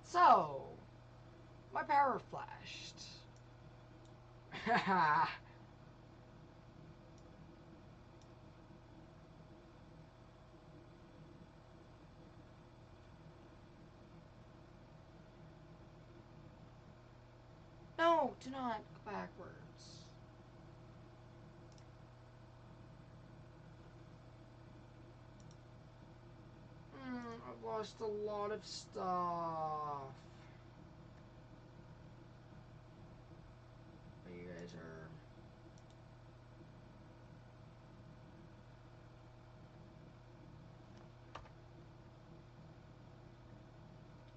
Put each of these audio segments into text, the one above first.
So, my power flashed. Haha. No, do not go backwards. I've lost a lot of stuff. But you guys are...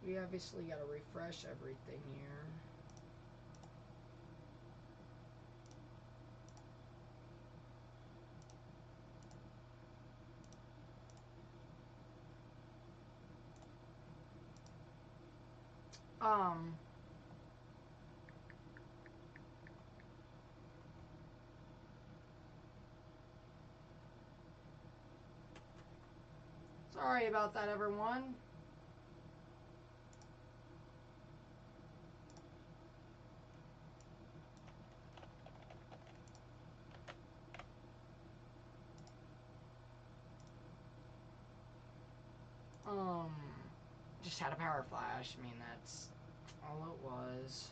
We obviously gotta refresh everything here. Sorry about that, everyone. Just had a power flash. I mean, that's all it was.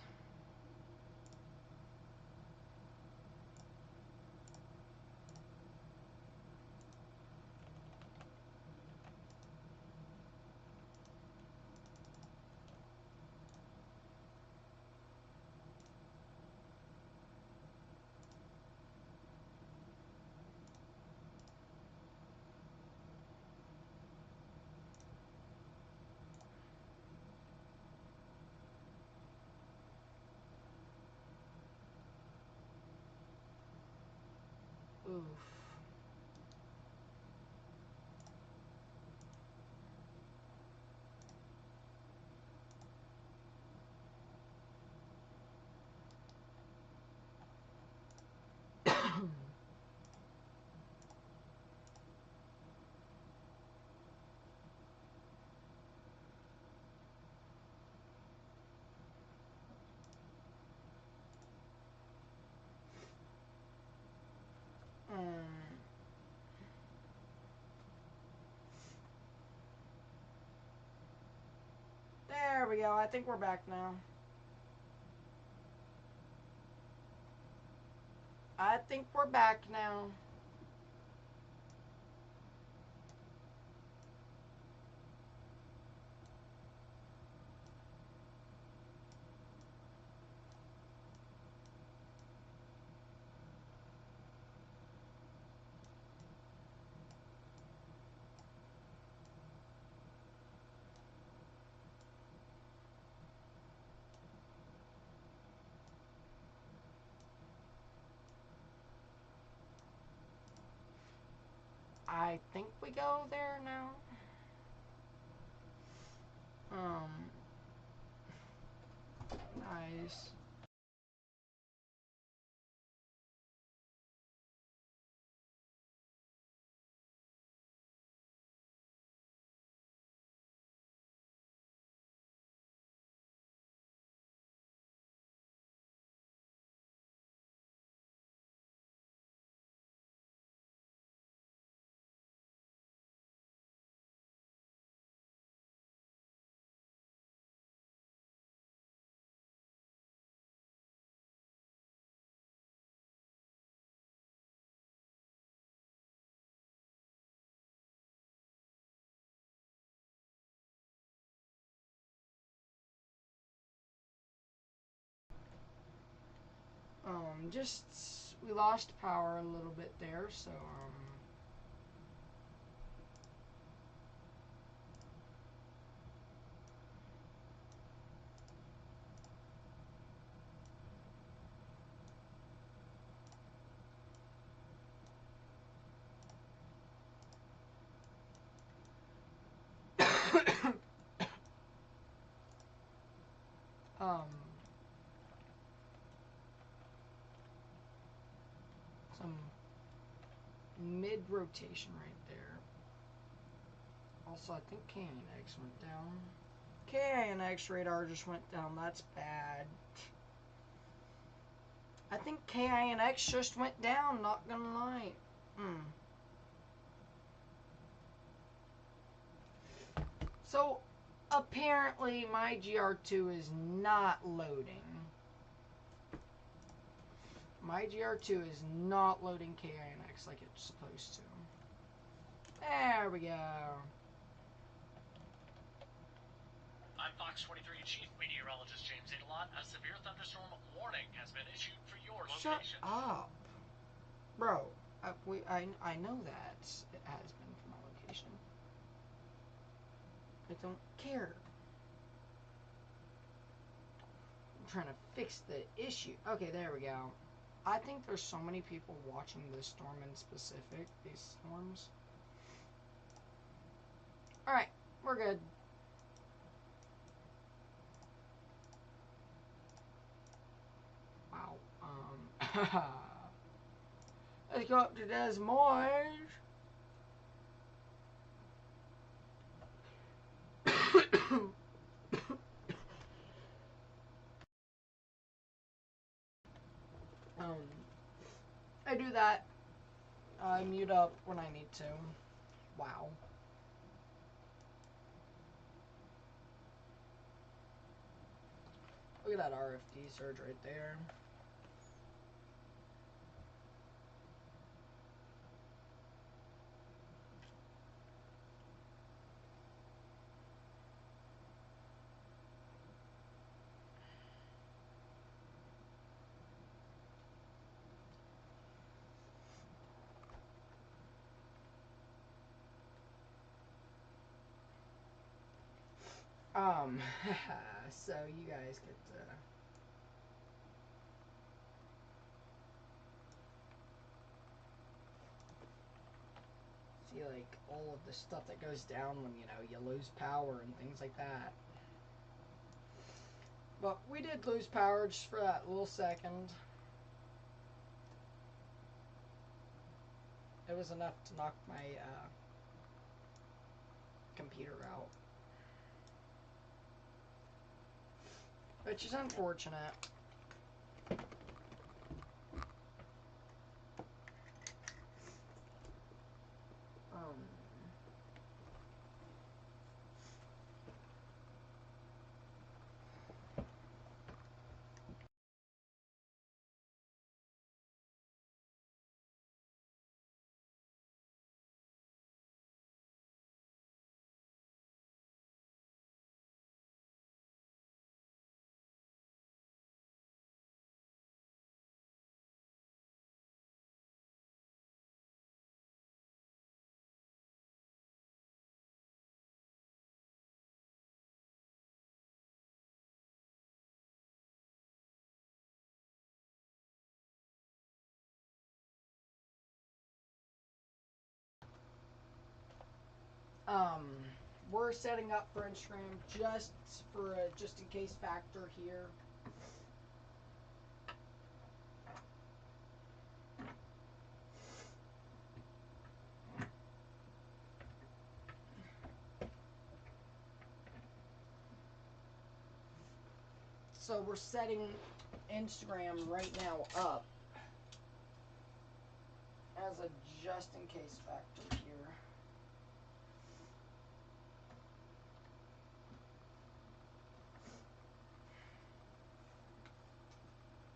Oof. There we go. I think we're back now. I think we're back now. I think we go there now. Nice. Just we lost power a little bit there, so some mid rotation right there. Also, I think KNX went down. KNX radar just went down. That's bad. I think KNX just went down, not gonna lie. So, apparently my GR2 is not loading. My GR2 is not loading KNX like it's supposed to. There we go. I'm Fox 23 Chief Meteorologist James Adelon. A severe thunderstorm warning has been issued for your location. Shut up. Bro, I know that it has been for my location. I don't care. I'm trying to fix the issue. Okay, there we go. I think there's so many people watching this storm in specific, these storms. Alright, we're good. Wow. Let's go up to Des Moines. I do that. I mute up when I need to. Wow. Look at that RFD surge right there. So you guys get to see like all of the stuff that goes down when, you know, you lose power and things like that. But we did lose power just for that little second. It was enough to knock my computer out. Which is unfortunate. We're setting up for Instagram just for a just in case factor here. So we're setting Instagram right now up as a just in case factor here.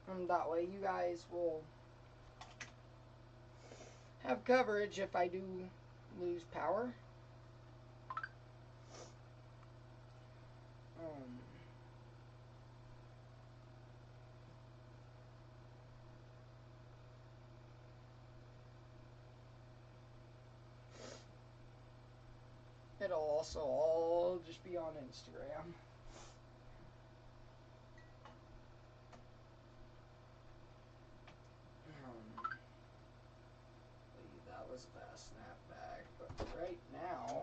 And that way you guys will have coverage if I do lose power. It'll also all just be on Instagram. That was a fast snapback, but right now,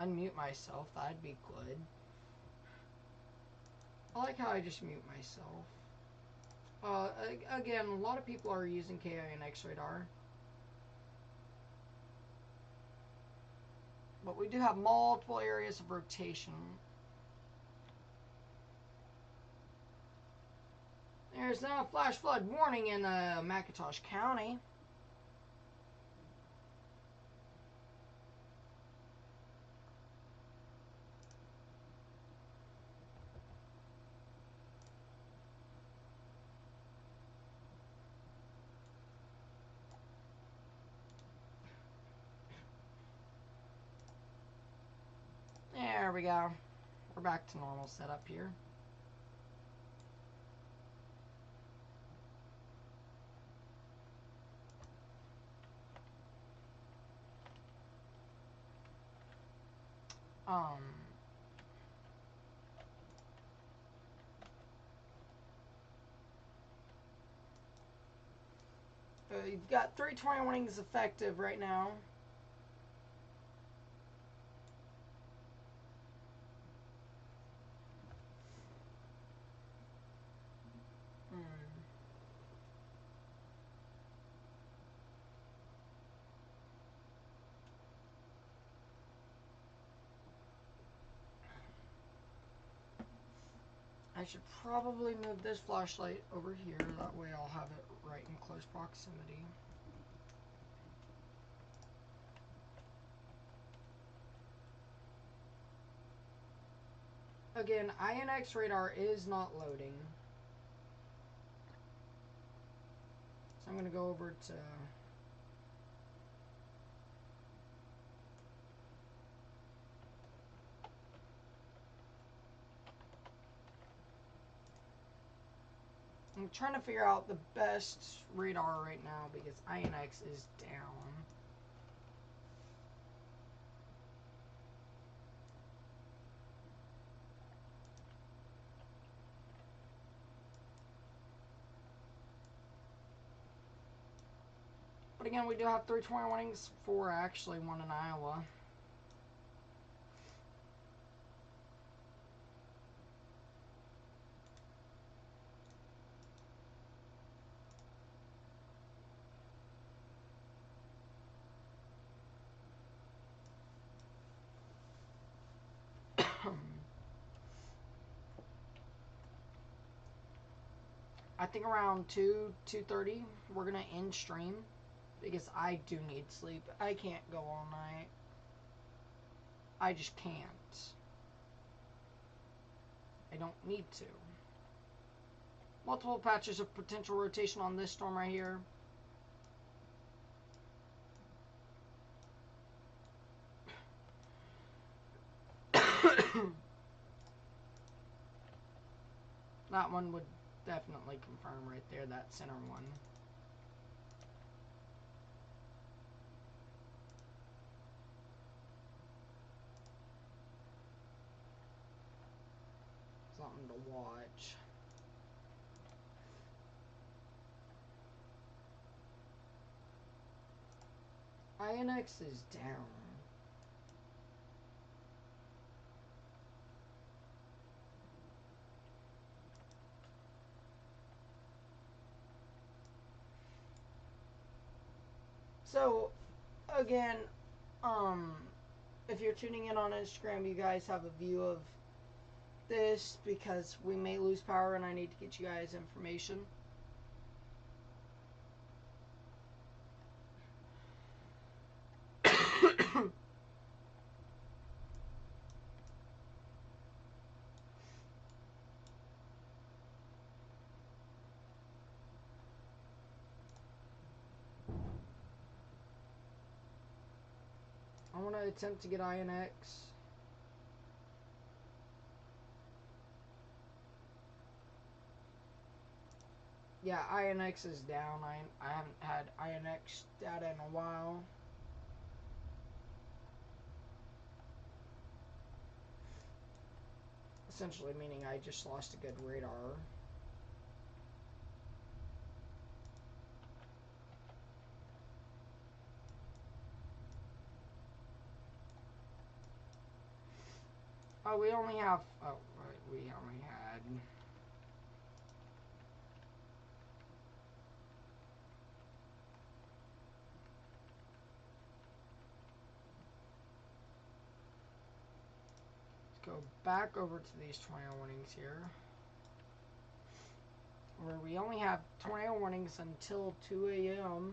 unmute myself. That'd be good. I like how I just mute myself. Again, a lot of people are using KINX radar. But we do have multiple areas of rotation. There's now a flash flood warning in McIntosh County. There we go. We're back to normal setup here. You've got 320 warnings effective right now. I should probably move this flashlight over here, that way I'll have it right in close proximity. Again, INX radar is not loading. So I'm going to go over to... I'm trying to figure out the best radar right now because INX is down. But again, we do have 320 warnings for actually one in Iowa. I think around 2:30 we're gonna end stream because I do need sleep. I can't go all night. I just can't. I don't need to. Multiple patches of potential rotation on this storm right here. That one would definitely confirm right there, that center one. Something to watch. INX is down. So, again, if you're tuning in on Instagram, you guys have a view of this because we may lose power and I need to get you guys information. I want to attempt to get INX. Yeah, INX is down. I haven't had INX data in a while. Essentially meaning I just lost a good radar. Oh, we only have. Oh, right. We only had. Let's go back over to these tornado warnings here. Where we only have tornado warnings until 2 a.m.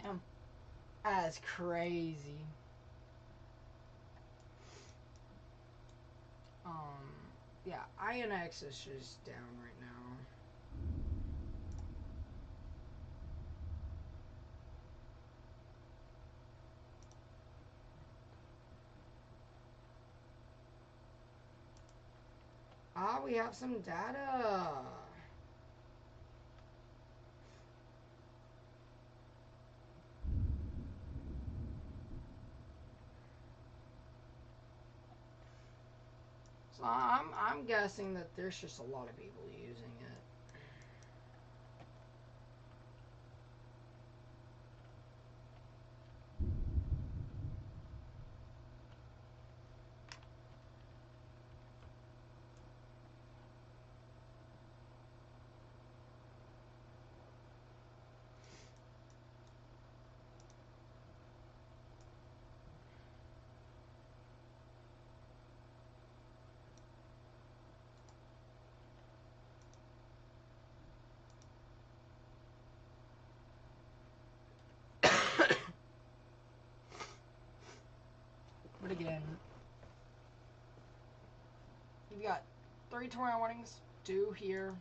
Damn. That's crazy. Yeah, INX is just down right now. Ah, we have some data. So I'm guessing that there's just a lot of people using it. But again, you've got 3 tornado warnings, 2 here.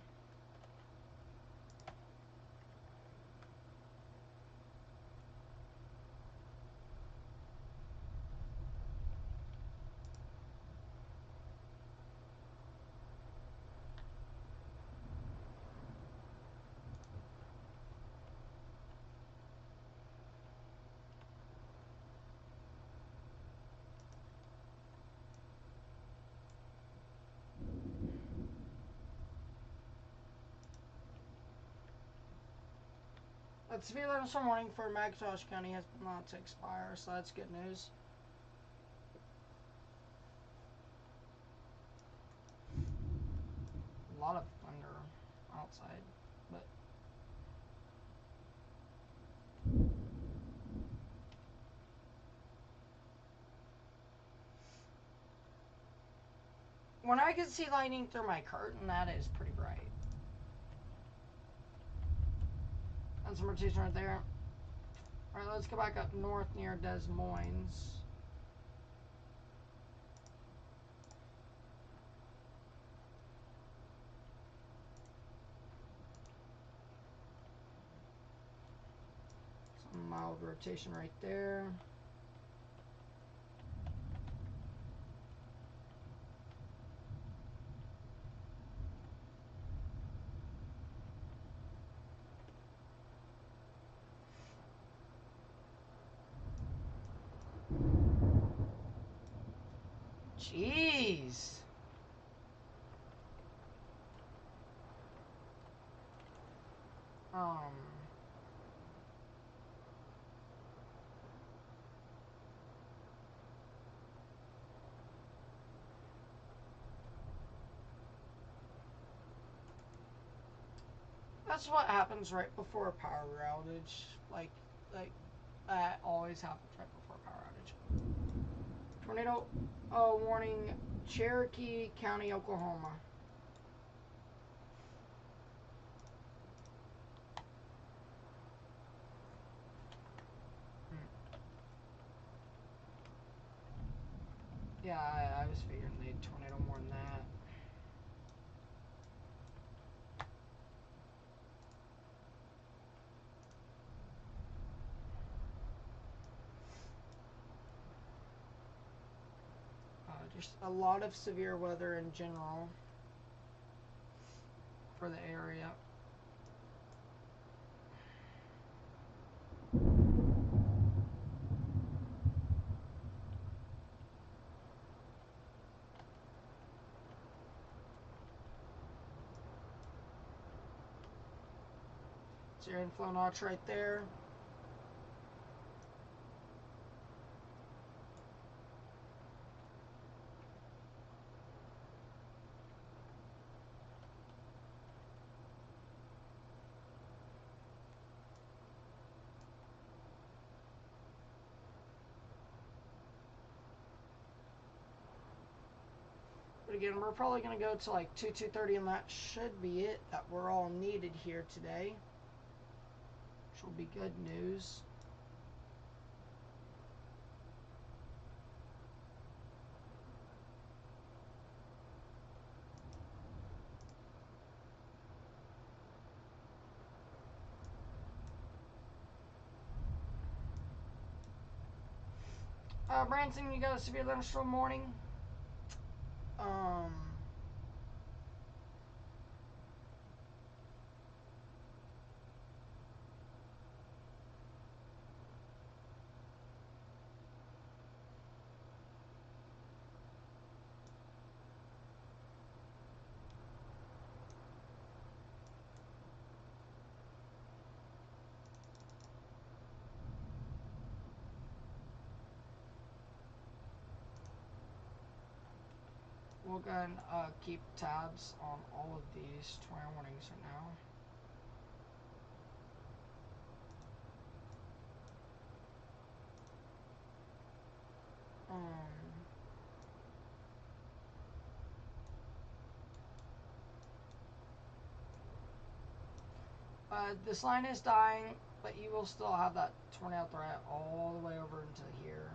That severe thunderstorm warning for McIntosh County has been allowed to expire, so that's good news. A lot of thunder outside, but when I can see lightning through my curtain, that is pretty bright. That's some rotation right there. Alright, let's go back up north near Des Moines. Some mild rotation right there. Jeez. That's what happens right before a power outage. Like that always happens right before a power outage. Tornado warning, Cherokee County, Oklahoma. Yeah, I was figuring they'd tornado more than that. Just a lot of severe weather in general for the area. It's your inflow notch right there. But again, we're probably going to go to like 2:30, and that should be it that we're all needed here today, which will be good news. Branson, you got a severe thunderstorm warning. We'll go and keep tabs on all of these tornado warnings right now. This line is dying, but you will still have that tornado threat all the way over into here.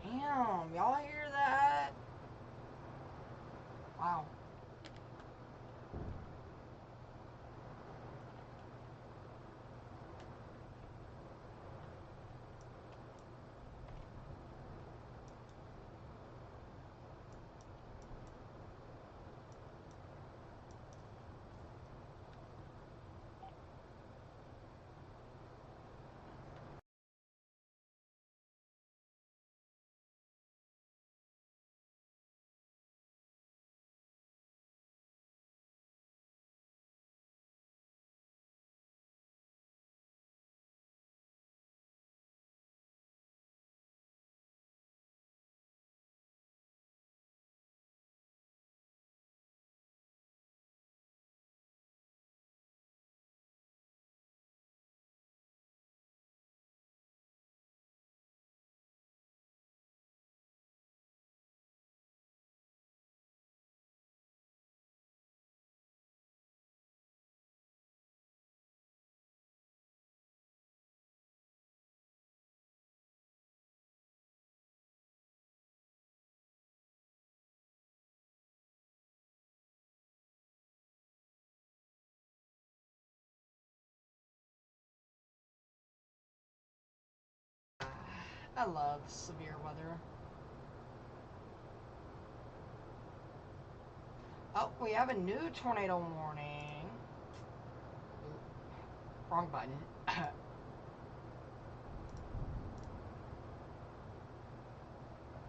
Damn, y'all hear that? Wow. I love severe weather. Oh, we have a new tornado warning. Ooh, wrong button.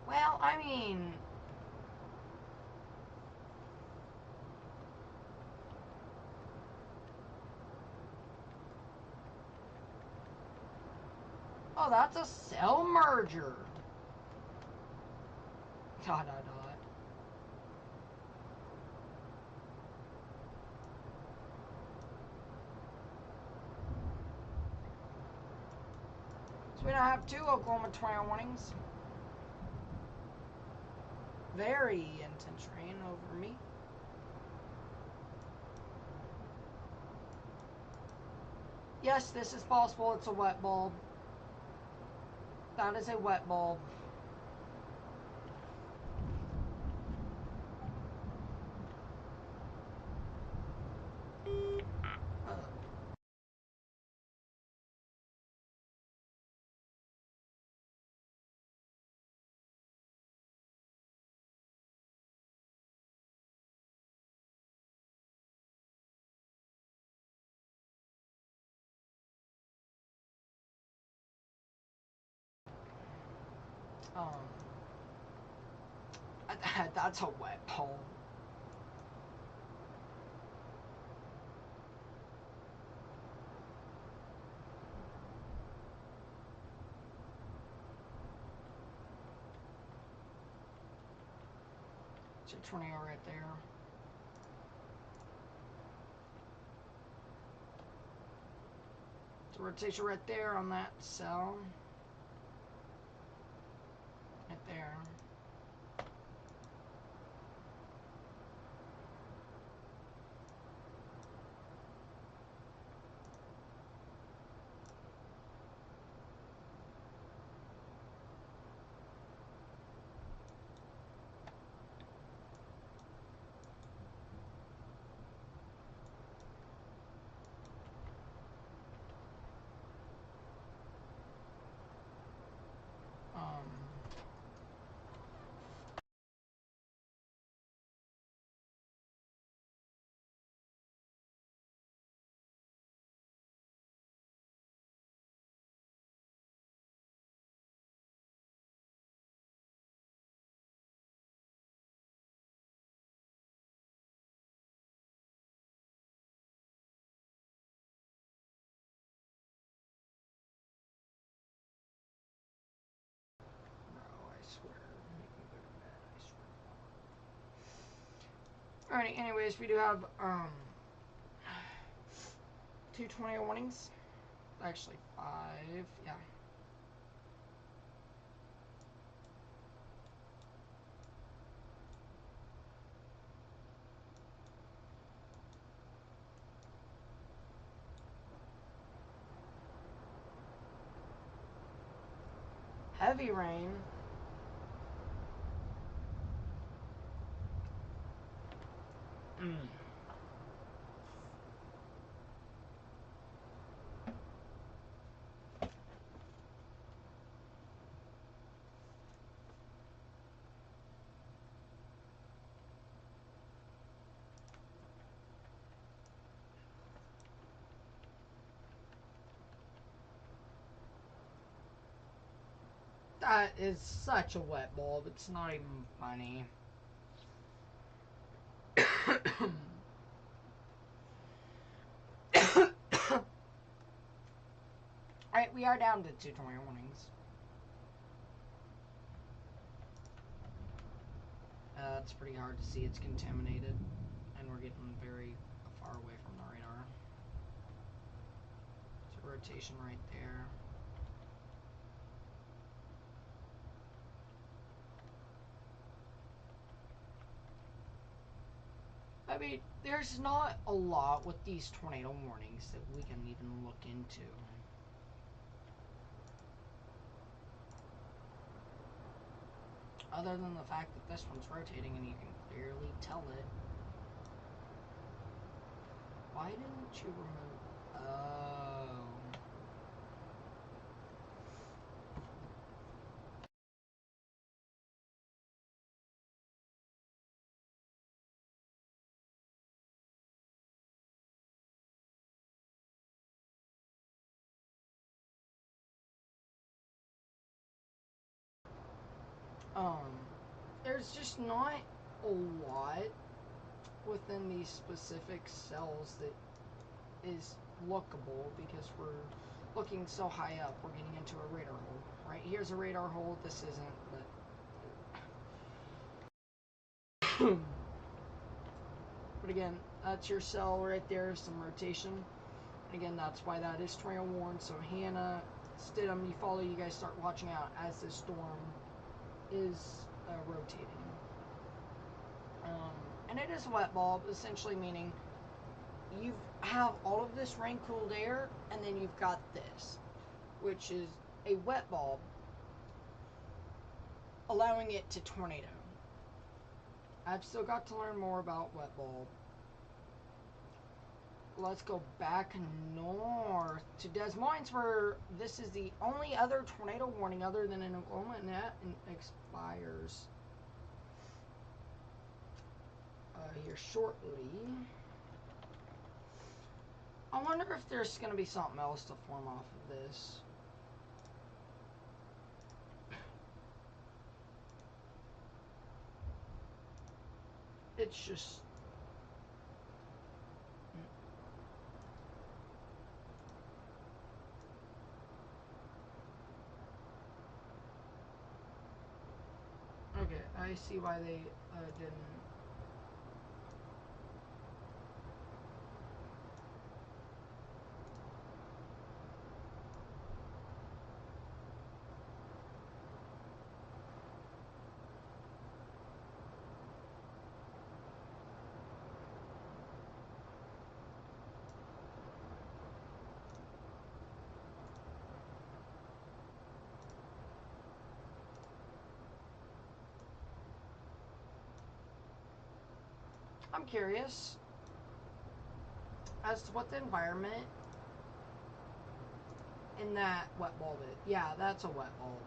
Well, I mean... Oh, that's a cell merger. Dot, dot, dot. So we now have 2 Oklahoma tornado warnings. Very intense rain over me. Yes, this is possible. It's a wet bulb. That is a wet bulb. That's a wet bulb. It's a tornado right there. It's a rotation right there on that cell. Right there. Alright, anyways, we do have 2 tornado warnings. Actually 5, yeah. Heavy rain. That is such a wet bulb, it's not even funny. Alright, we are down to 2 tornado warnings. It's pretty hard to see, it's contaminated, and we're getting very far away from the radar. It's a rotation right there. I mean, there's not a lot with these tornado warnings that we can even look into. Other than the fact that this one's rotating and you can clearly tell it. Why didn't you remove... Oh... There's just not a lot within these specific cells that is lookable because we're looking so high up. We're getting into a radar hole. Right here's a radar hole. This isn't, but but again, that's your cell right there. Some rotation. Again, that's why that is tornado warned. So Hannah, Stidham, you follow. You guys start watching out as this storm is rotating. And it is a wet bulb, essentially meaning you have all of this rain cooled air, and then you've got this, which is a wet bulb, allowing it to tornado. I've still got to learn more about wet bulb. Let's go back north to Des Moines, where this is the only other tornado warning other than in Oklahoma, and that expires here shortly. I wonder if there's going to be something else to form off of this. it's just... Okay, I see why they didn't... I'm curious as to what the environment in that wet bulb is. Yeah, that's a wet bulb.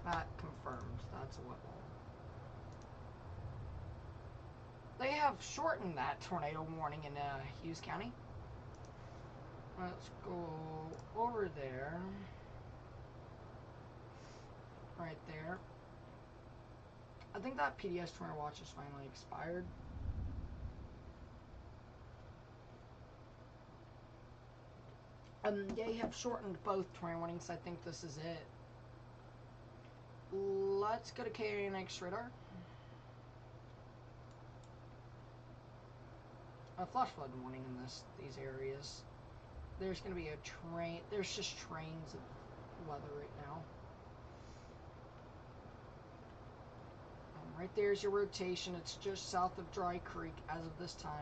That confirmed. That's a wet bulb. They have shortened that tornado warning in Hughes County. Let's go over there. Right there. I think that PDS tornado watch is finally expired. They have shortened both tornado warnings. I think this is it. Let's go to KNX radar. A flash flood warning in these areas. There's going to be a train. There's just trains of weather right now. Right there's your rotation. It's just south of Dry Creek as of this time.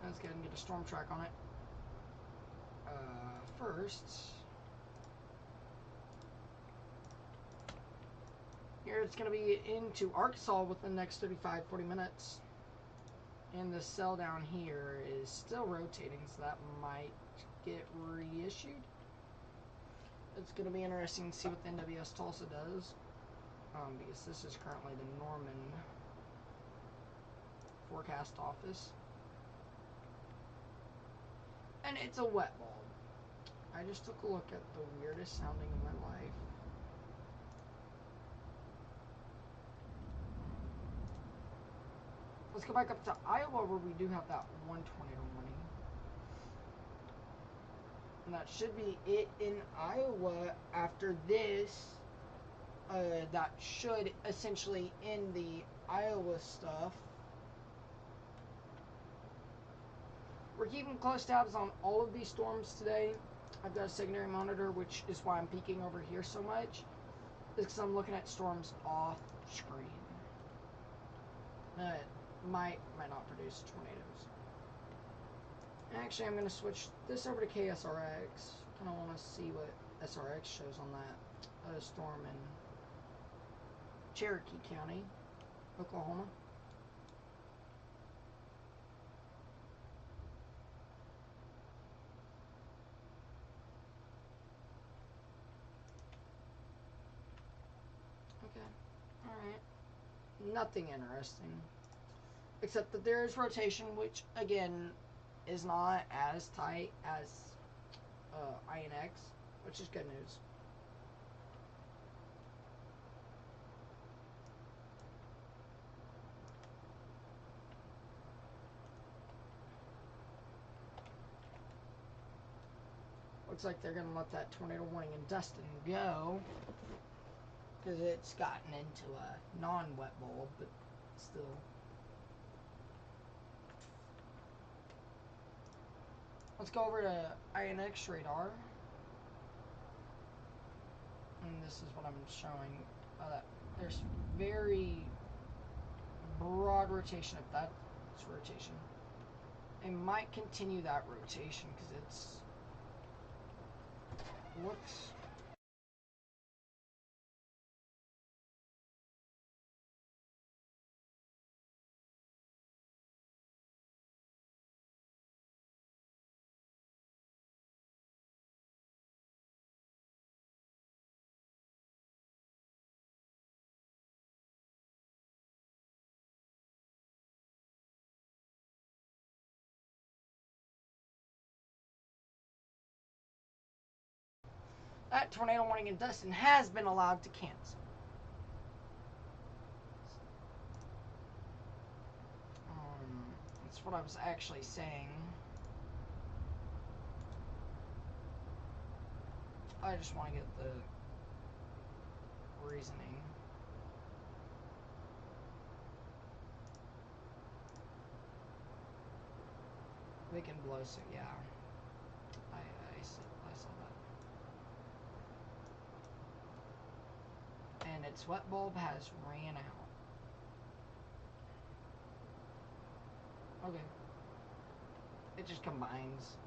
Let's go ahead and get a storm track on it. First, here it's going to be into Arkansas within the next 35-40 minutes. And the cell down here is still rotating, so that might get reissued. It's going to be interesting to see what the NWS Tulsa does, because this is currently the Norman forecast office. And it's a wet bulb. I just took a look at the weirdest sounding in my life. Let's go back up to Iowa, where we do have that one tornado warning. And that should be it in Iowa. After this, that should essentially end the Iowa stuff. We're keeping close tabs on all of these storms today. I've got a secondary monitor, which is why I'm peeking over here so much. It's because I'm looking at storms off screen. Might not produce tornadoes. Actually, I'm going to switch this over to KSRX. Kind of want to see what SRX shows on that storm in Cherokee County, Oklahoma. Okay, alright. Nothing interesting. Except that there is rotation, which, again, is not as tight as INX, which is good news. Looks like they're going to let that tornado warning in Destin go, because it's gotten into a non-wet bulb, but still. Let's go over to INX radar. And this is what I'm showing. There's very broad rotation, if that's rotation. It might continue that rotation because looks that tornado warning in Dustin has been allowed to cancel. That's what I was actually saying. I just want to get the reasoning. We can blow, so yeah. I saw that. And its wet bulb has ran out. Okay. It just combines.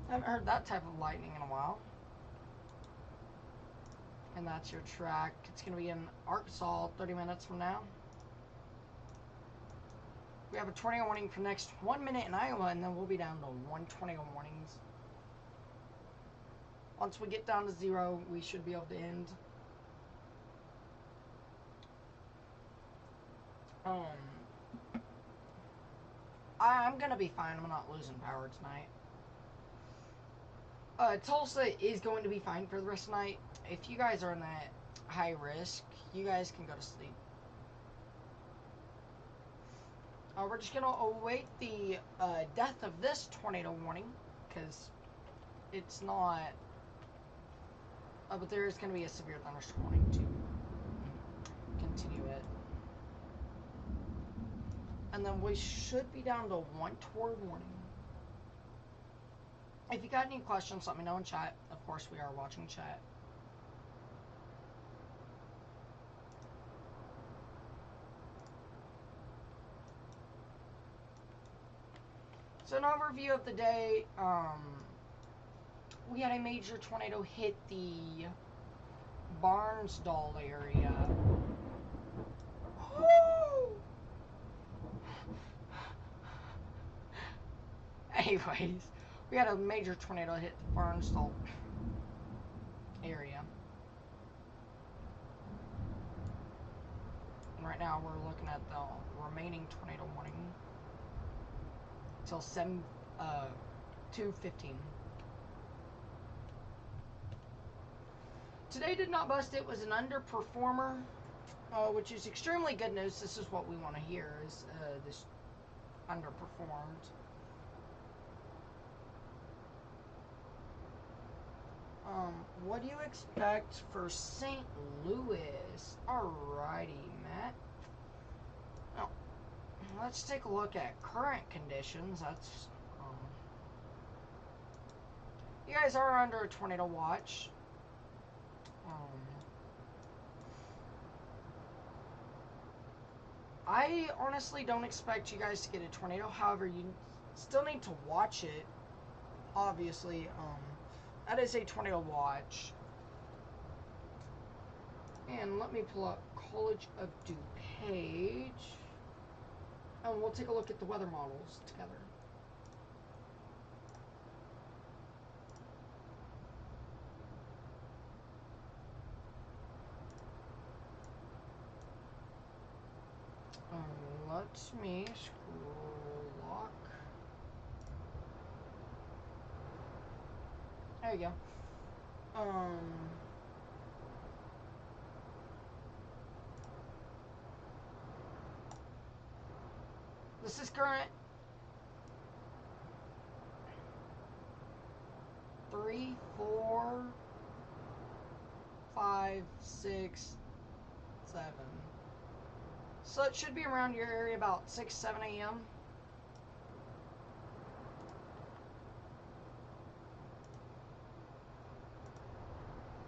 I haven't heard that type of lightning in a while. And that's your track. It's going to be in Arkansas 30 minutes from now. We have a tornado warning for the next 1 minute in Iowa, and then we'll be down to 1 tornado warnings. Once we get down to 0, we should be able to end. I'm going to be fine. I'm not losing power tonight. Tulsa is going to be fine for the rest of the night. If you guys are in that high risk, you guys can go to sleep. We're just going to await the death of this tornado warning, because it's not... but there is going to be a severe thunderstorm warning to continue it. And then we should be down to 1 tornado warning. If you got any questions, let me know in chat. Of course, we are watching chat. So an overview of the day, we had a major tornado hit the Barnsdall area. Anyways, we had a major tornado hit the Barnsdall area. And right now we're looking at the remaining tornado warning till 2:15. Today did not bust. It was an underperformer, which is extremely good news. This is what we want to hear, is this underperformed. What do you expect for St. Louis? Alrighty, Matt. Now, let's take a look at current conditions. That's, you guys are under a tornado watch. I honestly don't expect you guys to get a tornado. However, you still need to watch it. Obviously, that is a tornado watch. And let me pull up College of DuPage. And we'll take a look at the weather models together. Let me scroll lock. There you go. This is current. 3, 4, 5, 6, 7. So it should be around your area about 6, 7 a.m.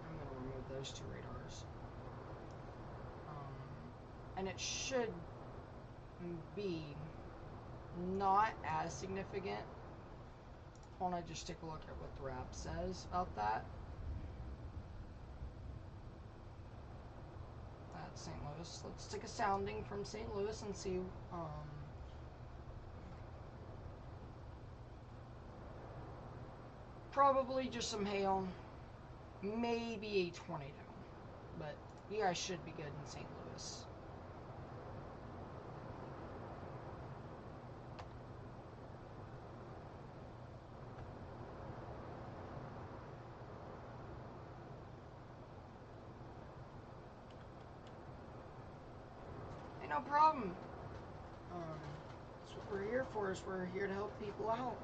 I'm going to remove those 2 radars. And it should be not as significant. I want to just take a look at what the RAP says about that. That's St. Louis. Let's take a sounding from St. Louis and see. Probably just some hail, maybe a tornado, but you guys should be good in St. Louis. no problem. That's what we're here for, is we're here to help people out.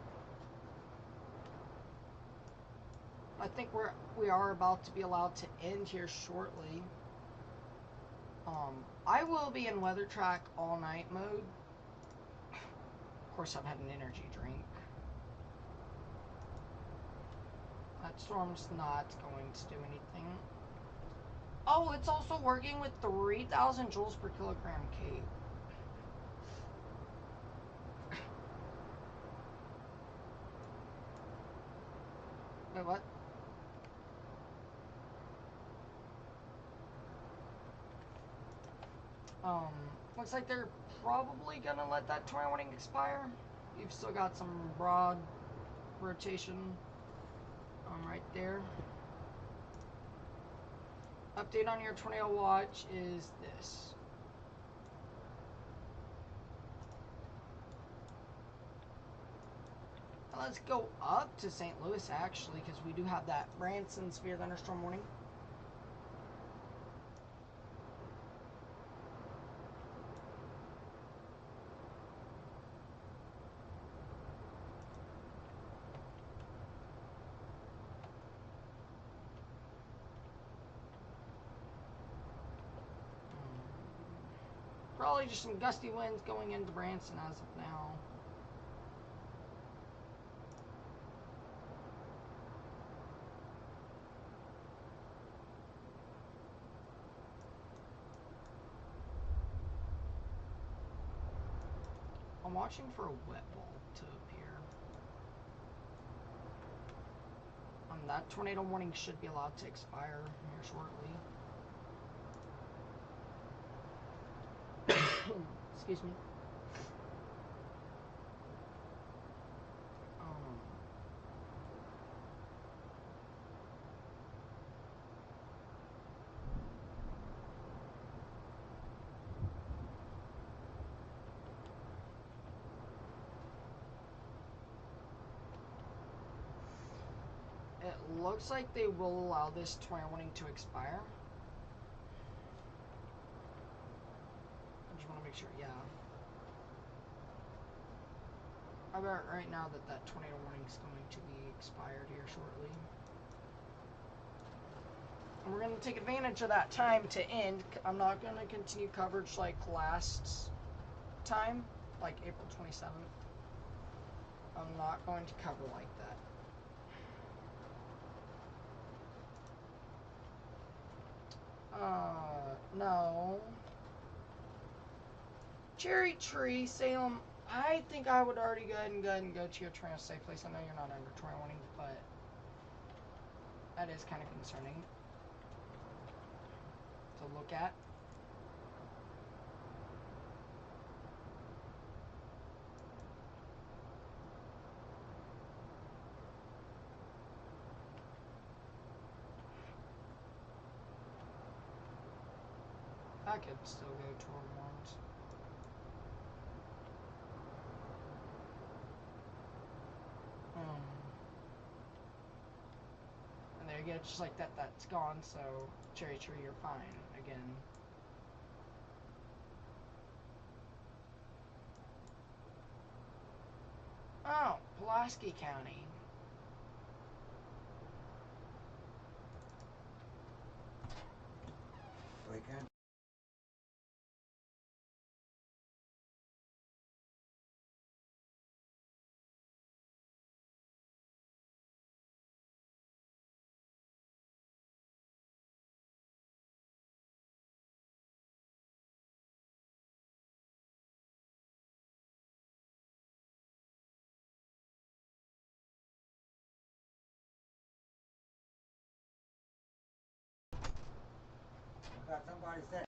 I think we are about to be allowed to end here shortly. I will be in weather track all night mode. Of course, I've had an energy drink. That storm's not going to do anything. Oh, it's also working with 3,000 joules per kilogram CAPE. Wait, what? Looks like they're probably gonna let that tornado warning expire. You've still got some broad rotation right there. Update on your tornado watch is this. Now let's go up to St. Louis, actually, because we do have that Branson severe thunderstorm warning. Probably just some gusty winds going into Branson as of now. I'm watching for a wet bulb to appear. That tornado warning should be allowed to expire here shortly. Excuse me. It looks like they will allow this tornado warning to expire. I just want to make sure, yeah. I bet right now that that tornado warning is going to be expired here shortly. And we're going to take advantage of that time to end. I'm not going to continue coverage like last time, like April 27th. I'm not going to cover like that. No. Cherry Tree, Salem. I think I would already go ahead and go to your tornado safe place. I know you're not under tornado warning, but that is kind of concerning to look at. I could still go toward ones. And there you go, just like that, that's gone, so Cherry Tree, you're fine again. Oh, Pulaski County. Weekend. I got somebody said.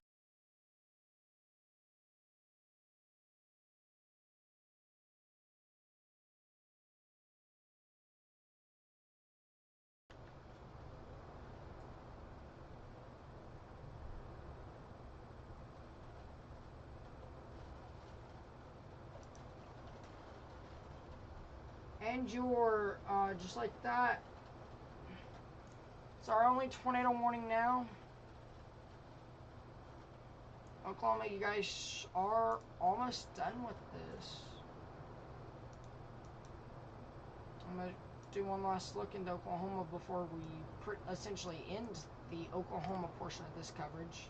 And your, just like that. It's our only tornado warning now. Oklahoma, you guys are almost done with this. I'm going to do one last look into Oklahoma before we essentially end the Oklahoma portion of this coverage.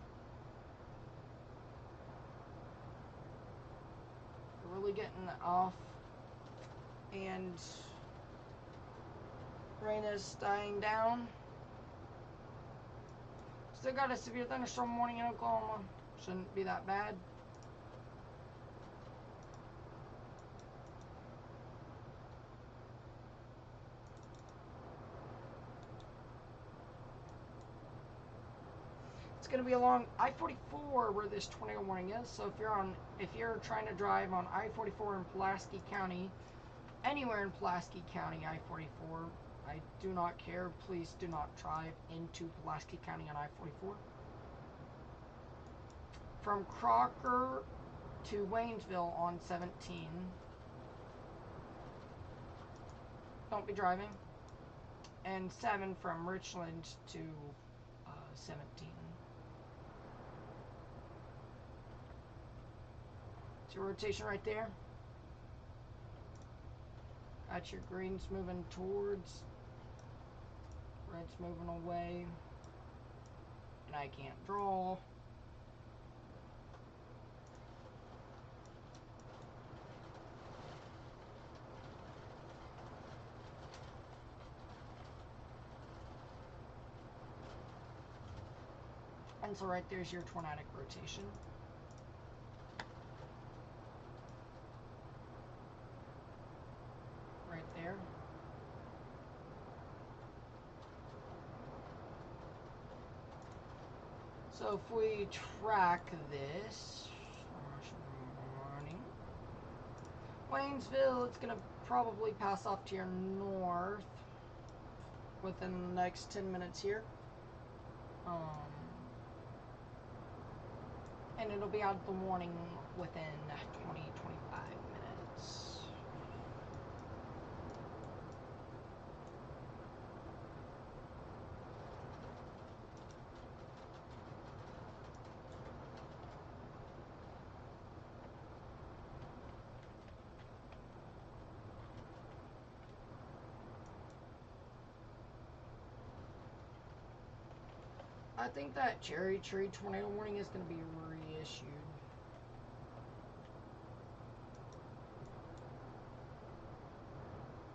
We're really getting off, and rain is dying down. Still got a severe thunderstorm warning in Oklahoma. Shouldn't be that bad. It's going to be along I-44 where this tornado warning is. So if you're trying to drive on I-44 in Pulaski County, anywhere in Pulaski County, I-44, I do not care. Please do not drive into Pulaski County on I-44. From Crocker to Waynesville on 17. Don't be driving. And 7 from Richland to 17. It's your rotation right there. Got your greens moving towards. Red's moving away. And I can't draw. And so right there's your tornadic rotation. Right there. So if we track this, Waynesville, it's going to probably pass off to your north within the next 10 minutes here. And it'll be out of the warning within 20-25 minutes. I think that cherry tree tornado warning is going to be reissued.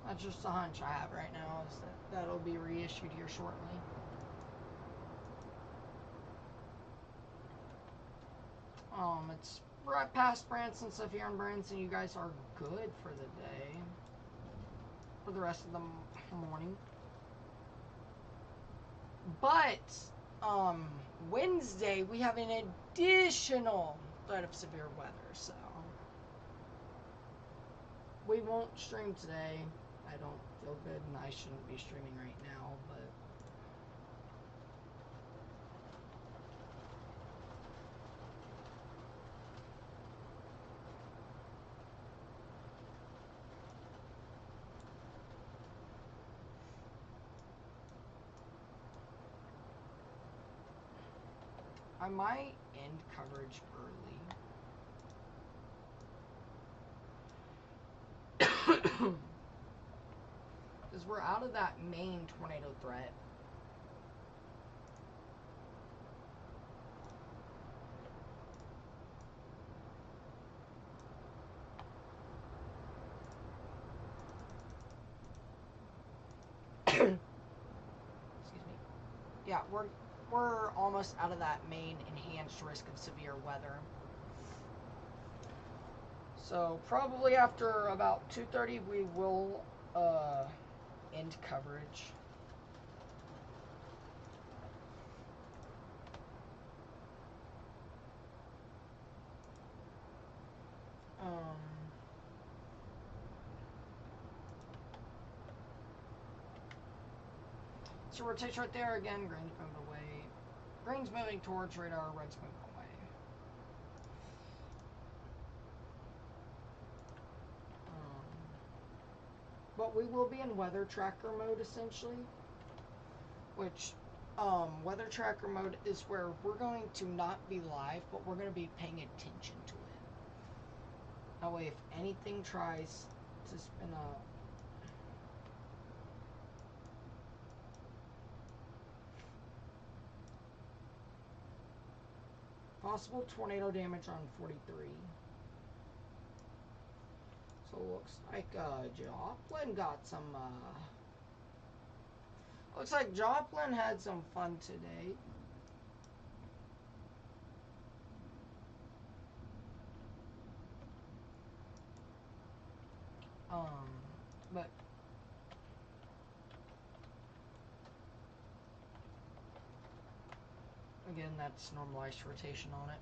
That's just a hunch I have right now, is that that'll be reissued here shortly. It's right past Branson, so if you're in Branson, you guys are good for the day. For the rest of the morning. But Wednesday, we have an additional threat of severe weather, so we won't stream today. I don't feel good, and I shouldn't be streaming right now, but I might end coverage early. Because we're out of that main tornado threat. Excuse me. Yeah, we're almost out of that main enhanced risk of severe weather. So probably after about 2:30 we will end coverage. So rotation right there again. Green's moving away. Green's moving towards radar. Red's moving away. But we will be in weather tracker mode essentially, which weather tracker mode is where we're going to not be live, but we're going to be paying attention to it. That way, if anything tries to spin up, possible tornado damage on 43. So it looks like Joplin got some. Looks like Joplin had some fun today. But again, that's normalized rotation on it.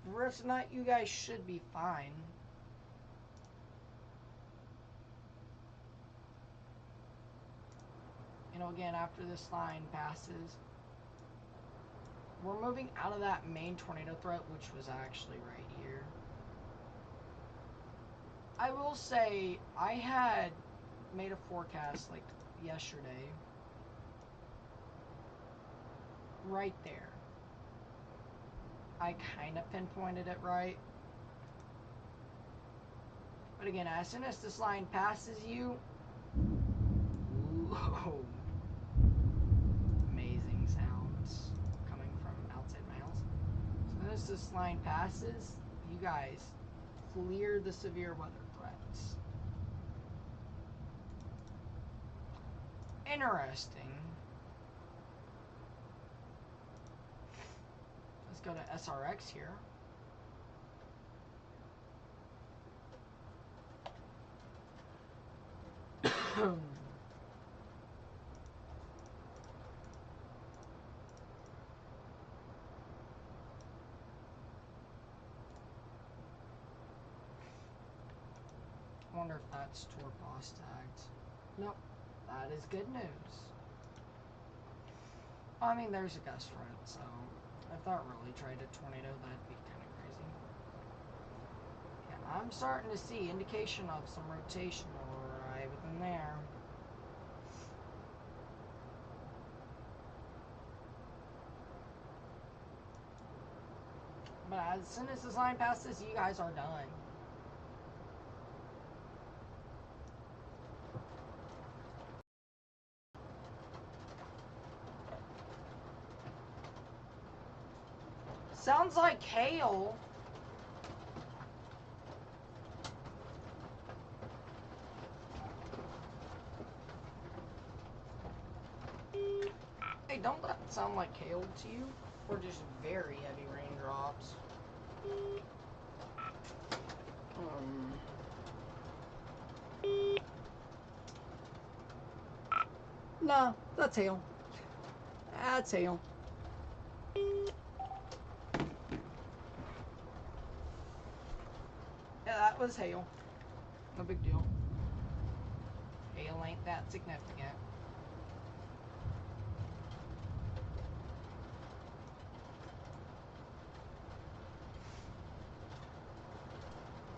The rest of the night, you guys should be fine. You know, again, after this line passes, we're moving out of that main tornado threat, which was actually right here. I will say, I had made a forecast like yesterday, right there. I kind of pinpointed it right. But again, as soon as this line passes you, whoa, amazing sounds coming from outside my house. As soon as this line passes, you guys clear the severe weather threats. Interesting. Let's go to SRX here. I wonder if that's torpos tagged. Nope, that is good news. I mean, there's a gust front, so if that really tried a tornado, that'd be kind of crazy. Yeah, I'm starting to see indication of some rotation right within there. But as soon as this line passes, you guys are done. Sounds like hail. Hey, don't that sound like hail to you? Or just very heavy raindrops? No, that's hail. That's hail. Yeah, that was hail. No big deal. Hail ain't that significant.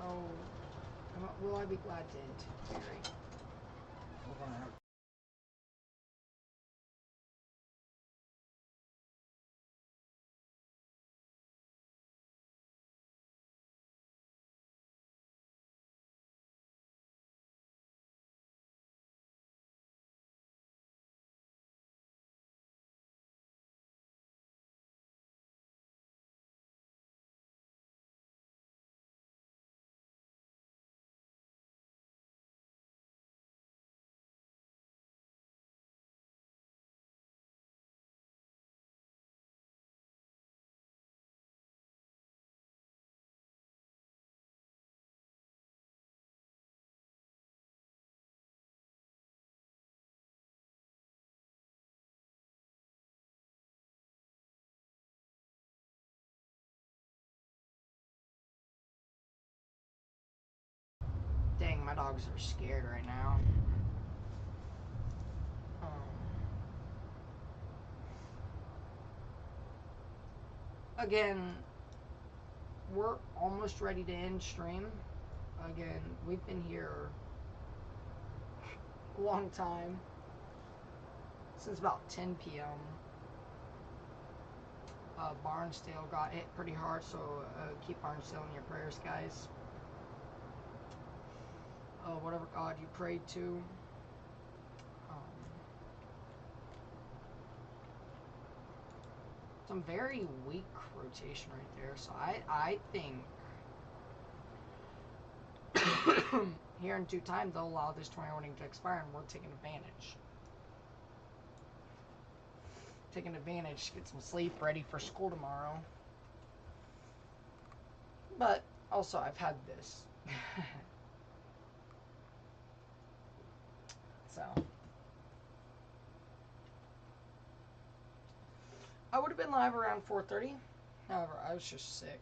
Oh, will I be glad to? We're gonna have Dang, my dogs are scared right now. again, we're almost ready to end stream. Again, we've been here a long time, since about 10 p.m. Barnsdale got hit pretty hard, so keep Barnsdale in your prayers, guys. Whatever God you prayed to. Some very weak rotation right there, so I think here in due time they'll allow this 20 warning to expire, and we're taking advantage. Taking advantage to get some sleep, ready for school tomorrow. But also, I've had this. So I would have been live around 4:30. However, I was just sick.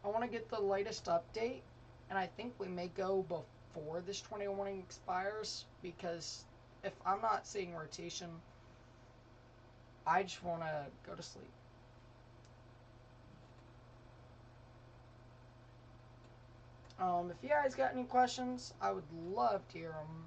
I want to get the latest update, and I think we may go before this 20 warning expires, because if I'm not seeing rotation, I just want to go to sleep. If you guys got any questions, I would love to hear them.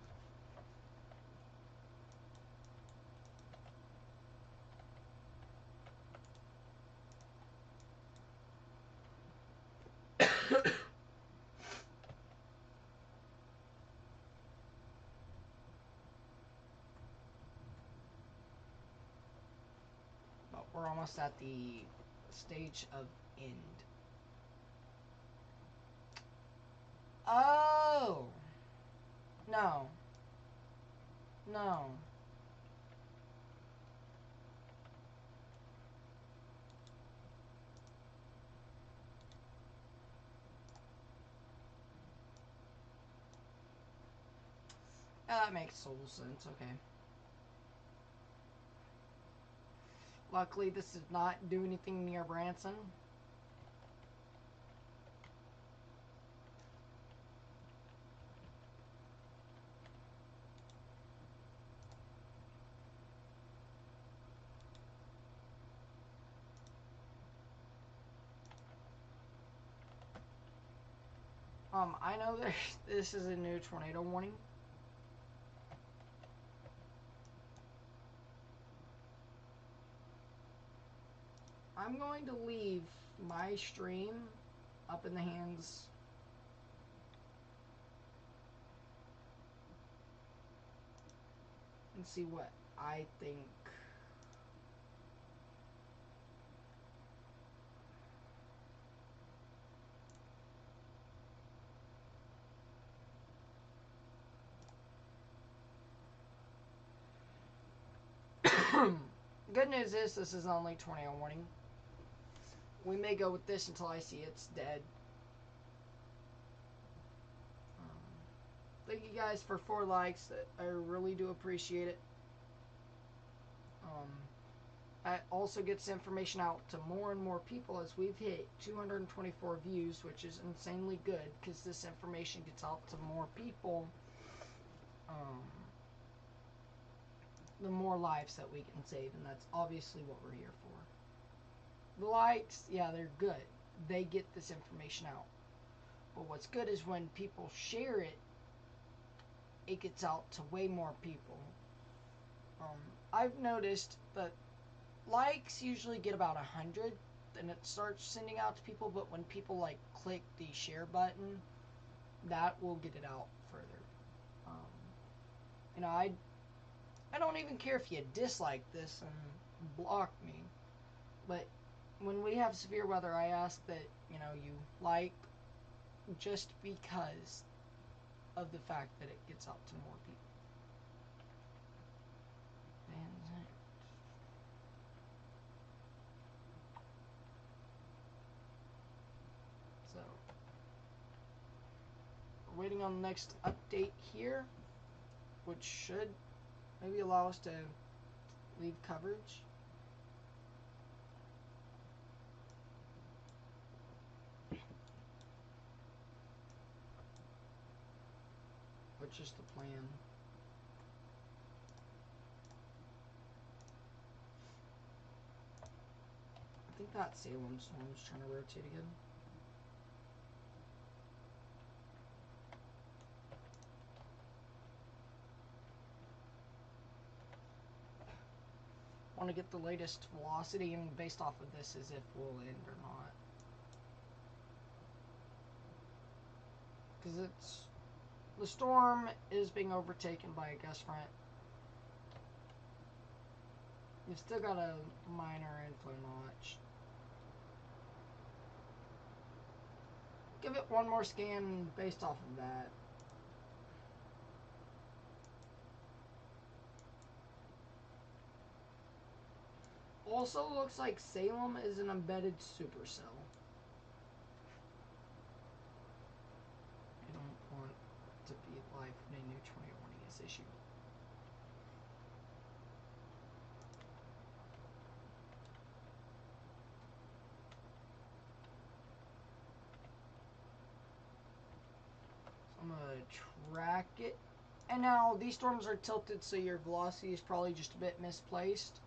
But we're almost at the stage of end. Oh! No. No. That makes total sense, okay. Luckily, this does not do anything near Branson. I know this is a new tornado warning. I'm going to leave my stream up in the hands and see what I think. Good news is this is only tornado warning. We may go with this until I see it's dead. Thank you guys for 4 likes. I really do appreciate it. That also gets information out to more and more people as we've hit 224 views, which is insanely good because this information gets out to more people. The more lives that we can save, and that's obviously what we're here for. The likes, yeah, they're good. They get this information out. But what's good is when people share it, it gets out to way more people. I've noticed that likes usually get about 100, then it starts sending out to people, but when people like click the share button, that will get it out further. You know, I don't even care if you dislike this and block me, but when we have severe weather, I ask that, you know, you like, just because of the fact that it gets out to more people. So, we're waiting on the next update here, which should maybe allow us to leave coverage. Which is the plan. think that Salem storm is trying to rotate again. Want to get the latest velocity, and based off of this is if we'll end or not. Because the storm is being overtaken by a gust front. You've still got a minor inflow notch. Give it one more scan based off of that. Also looks like Salem is an embedded supercell. I don't want to be live when a new tornado warning is issued. So I'm going to track it. And now these storms are tilted, so your velocity is probably just a bit misplaced.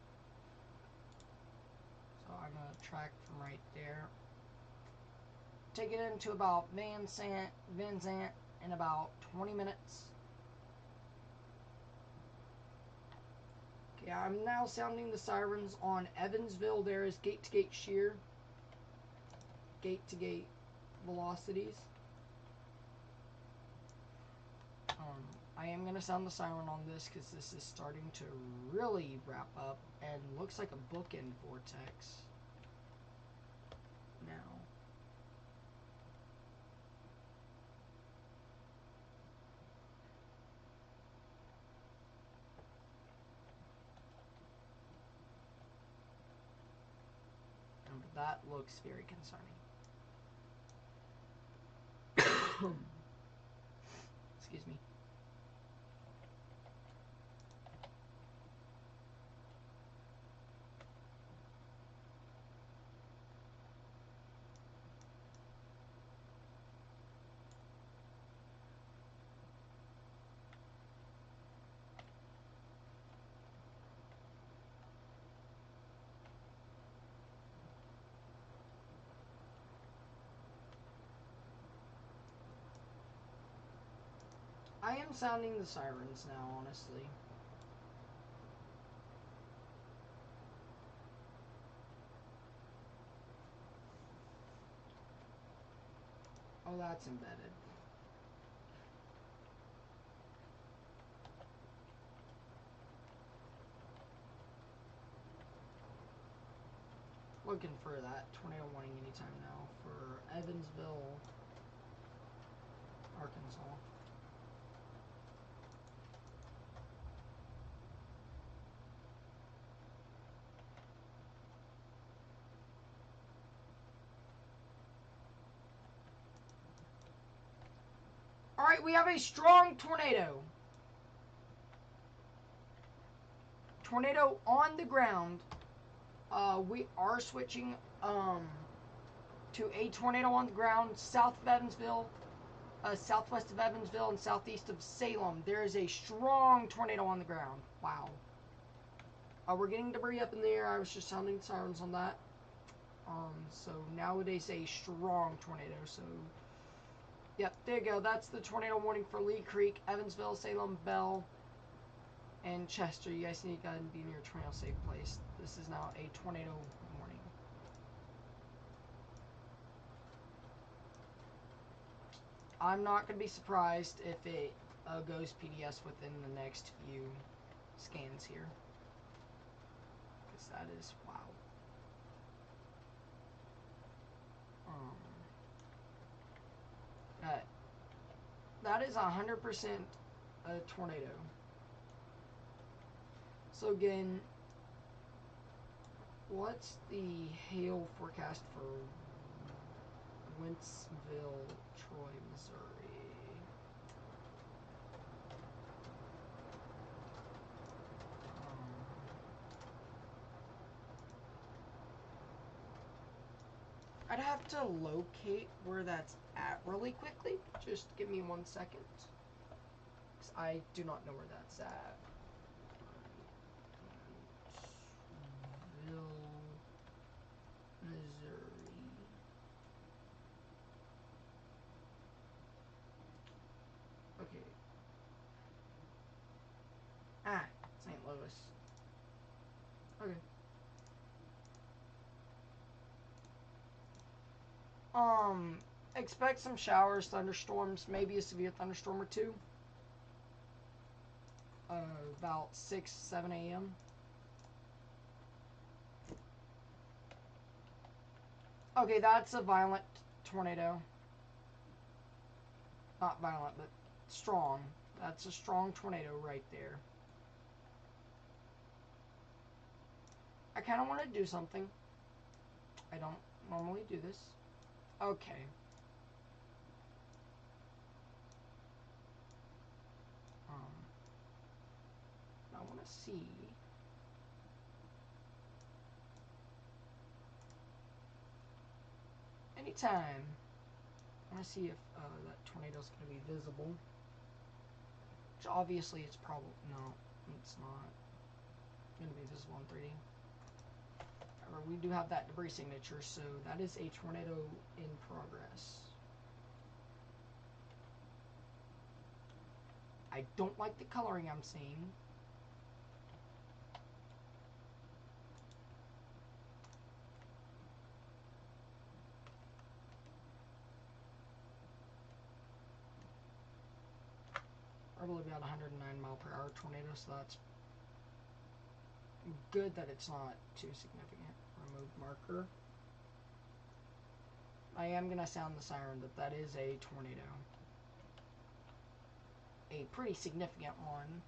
So I'm going to track from right there. Take it into about Van Sant in about 20 minutes. Okay, I'm now sounding the sirens on Evansville. There is gate-to-gate shear, gate-to-gate velocities. I am going to sound the siren on this because this is starting to really wrap up and looks like a bookend vortex now. And that looks very concerning. Excuse me. I am sounding the sirens now, honestly. Oh, that's embedded. Looking for that tornado warning anytime now for Evansville, Arkansas. Alright, we have a strong tornado. Tornado on the ground. We are switching to a tornado on the ground south of Evansville, southwest of Evansville, and southeast of Salem. There is a strong tornado on the ground. Wow. We're getting debris up in the air. I was just sounding sirens on that. So now it is a strong tornado. So, yep, there you go. That's the tornado warning for Lee Creek, Evansville, Salem, Bell, and Chester. You guys need to be near a tornado safe place. This is now a tornado warning. I'm not going to be surprised if it goes PDS within the next few scans here. Because that is, wow. That is 100% a tornado. So again, what's the hail forecast for Wentzville, Troy, Missouri? I'd have to locate where that's at really quickly. Just give me 1 second. 'Cause I do not know where that's at. Louis. Okay. Expect some showers, thunderstorms, maybe a severe thunderstorm or two. About 6, 7 a.m. Okay, that's a violent tornado. Not violent, but strong. That's a strong tornado right there. I kind of want to do something. I don't normally do this. Okay. I want to see. Anytime. I want to see if that tornado's going to be visible. Which obviously it's probably... No, it's not going to be visible in 3D. However, we do have that debris signature, so that is a tornado in progress. I don't like the coloring I'm seeing. Probably about 109 mile per hour tornado, so that's good that it's not too significant. Remove marker. I am going to sound the siren that is a tornado. A pretty significant one.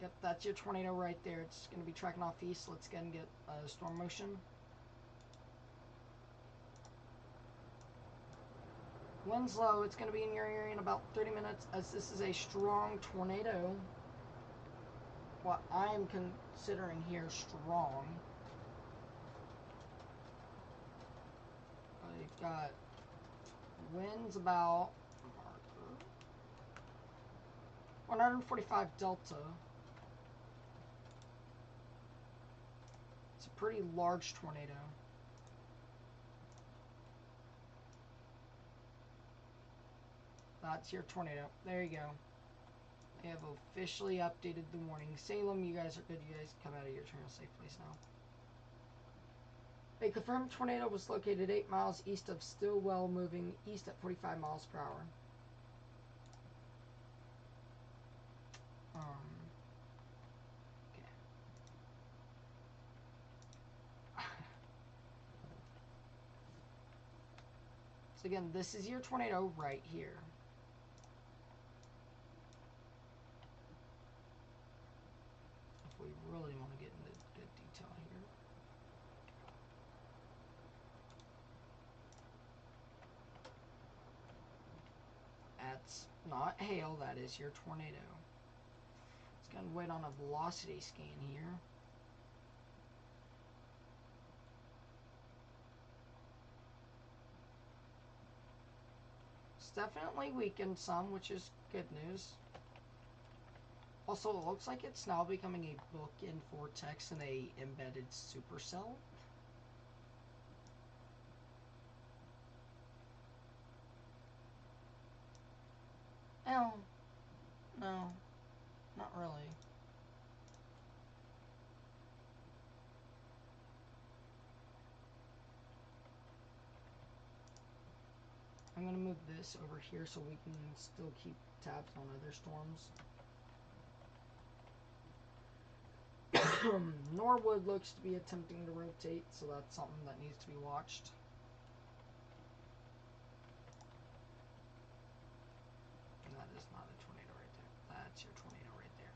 Yep, that's your tornado right there. It's going to be tracking off east. Let's go and get storm motion. Wind's low. It's going to be in your area in about 30 minutes as this is a strong tornado. What I'm considering here strong. I've got winds about 145 delta. It's a pretty large tornado. That's your tornado. There you go. They have officially updated the warning. Salem, you guys are good. You guys come out of your tornado safe place now. A confirmed tornado was located 8 miles east of Stillwell, moving east at 45 miles per hour. Okay. So again, this is your tornado right here. If we really want to get into good detail here. That's not hail, that is your tornado. It's going to wait on a velocity scan here. It's definitely weakened some, which is good news. Also, it looks like it's now becoming a book in vortex and a embedded supercell. Oh, no, not really. I'm going to move this over here so we can still keep tabs on other storms. Norwood looks to be attempting to rotate, so that's something that needs to be watched. And that is not a tornado right there. That's your tornado right there.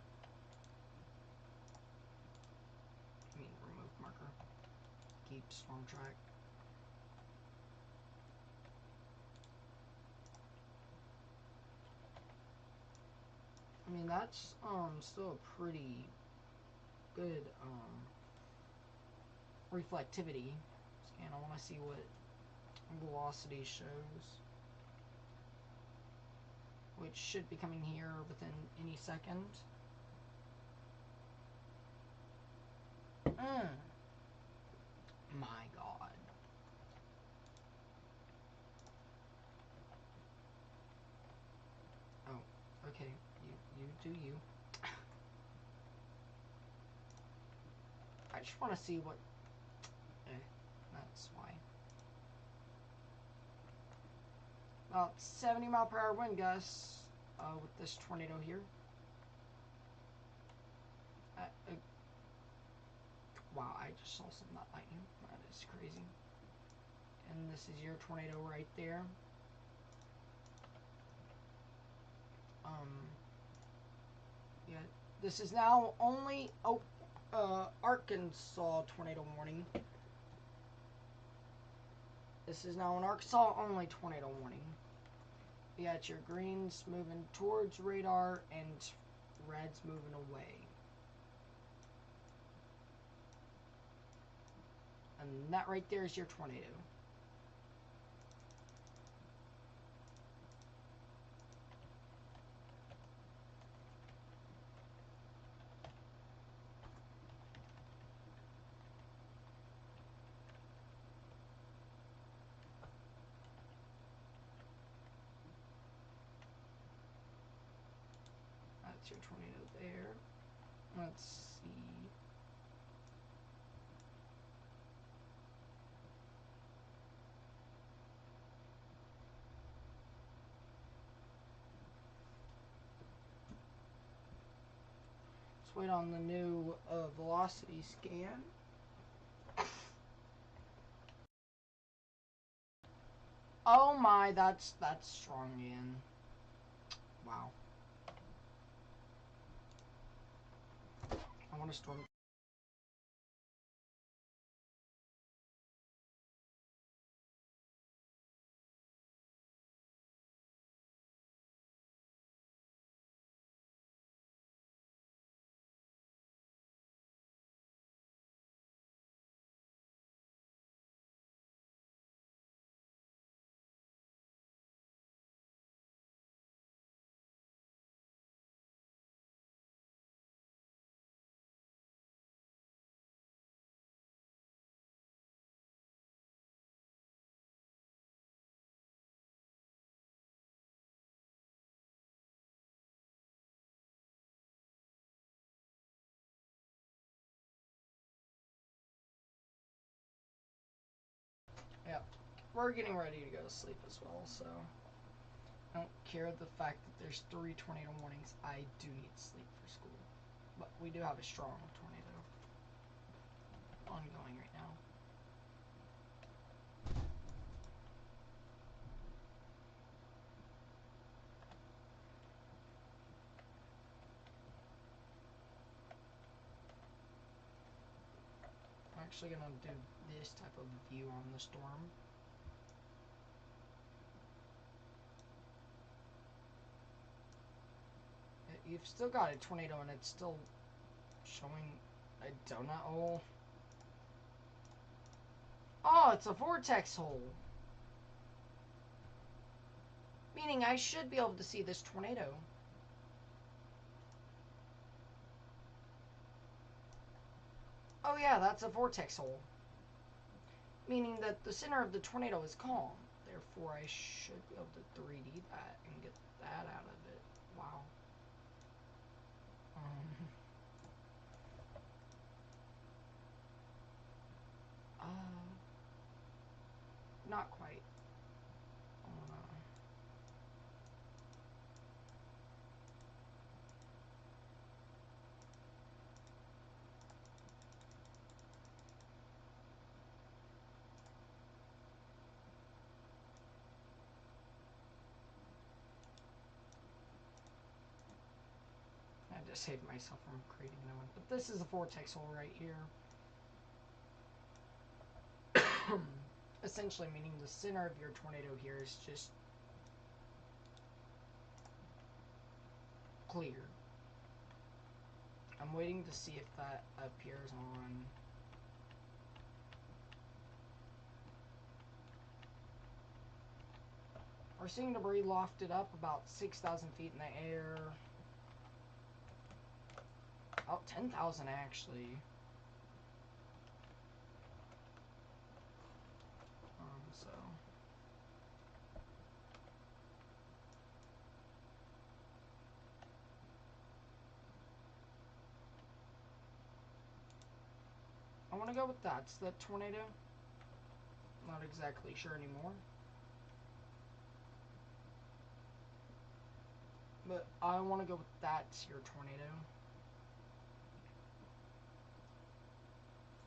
I mean, remove marker. Keep storm track. I mean, that's still a pretty good reflectivity scan. I want to see what velocity shows, which should be coming here within any second. Okay, you do you. I just want to see what... that's why. About 70-mile-per-hour wind gusts with this tornado here. Wow, I just saw some of that lightning. That is crazy. And this is your tornado right there. Yeah, this is now only Arkansas tornado warning. This is now an Arkansas only tornado warning. You got your greens moving towards radar and reds moving away. And that right there is your tornado. That's your tornado there. Let's see. Let's wait on the new velocity scan. Oh my, that's strong again. Wow. I want to storm. Yep. We're getting ready to go to sleep as well, so I don't care the fact that there's 3 tornado warnings. I do need sleep for school. But we do have a strong tornado ongoing right now. I'm actually going to do this type of view on the storm. You've still got a tornado and it's still showing a donut hole. Oh, it's a vortex hole. Meaning I should be able to see this tornado. Oh yeah, that's a vortex hole. Meaning that the center of the tornado is calm. Therefore, I should be able to 3D that and get that out of it. Wow. Not quite. I just saved myself from creating another one. But this is a vortex hole right here. Essentially meaning the center of your tornado here is just clear. I'm waiting to see if that appears on. We're seeing debris lofted up about 6,000 feet in the air. About 10,000 actually. So. I want to go with that's the tornado. Not exactly sure anymore. But I want to go with that's your tornado.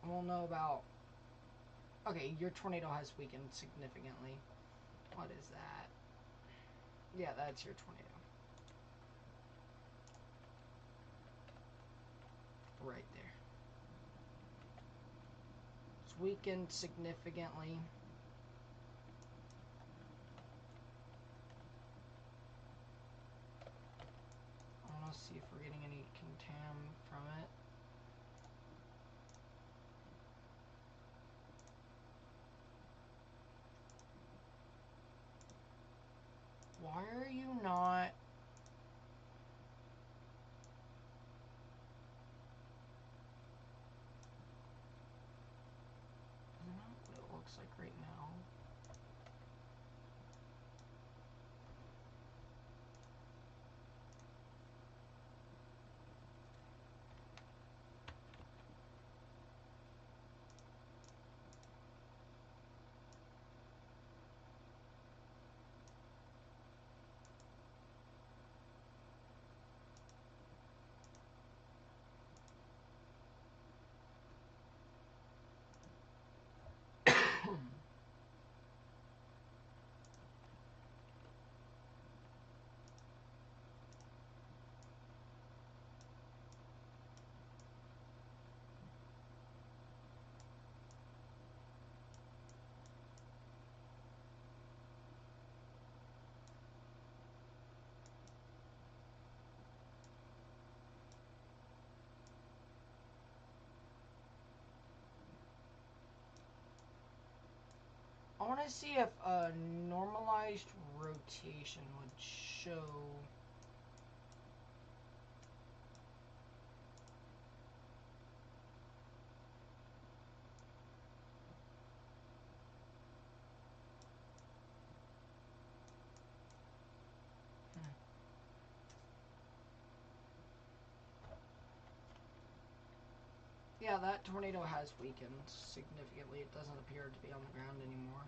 We'll know about... Okay, your tornado has weakened significantly. What is that? Yeah, that's your tornado. Right there. It's weakened significantly. I want to see if we're getting any contam from it. Why are you not... Isn't that what it looks like right now? I want to see if a normalized rotation would show. Yeah, that tornado has weakened significantly. It doesn't appear to be on the ground anymore.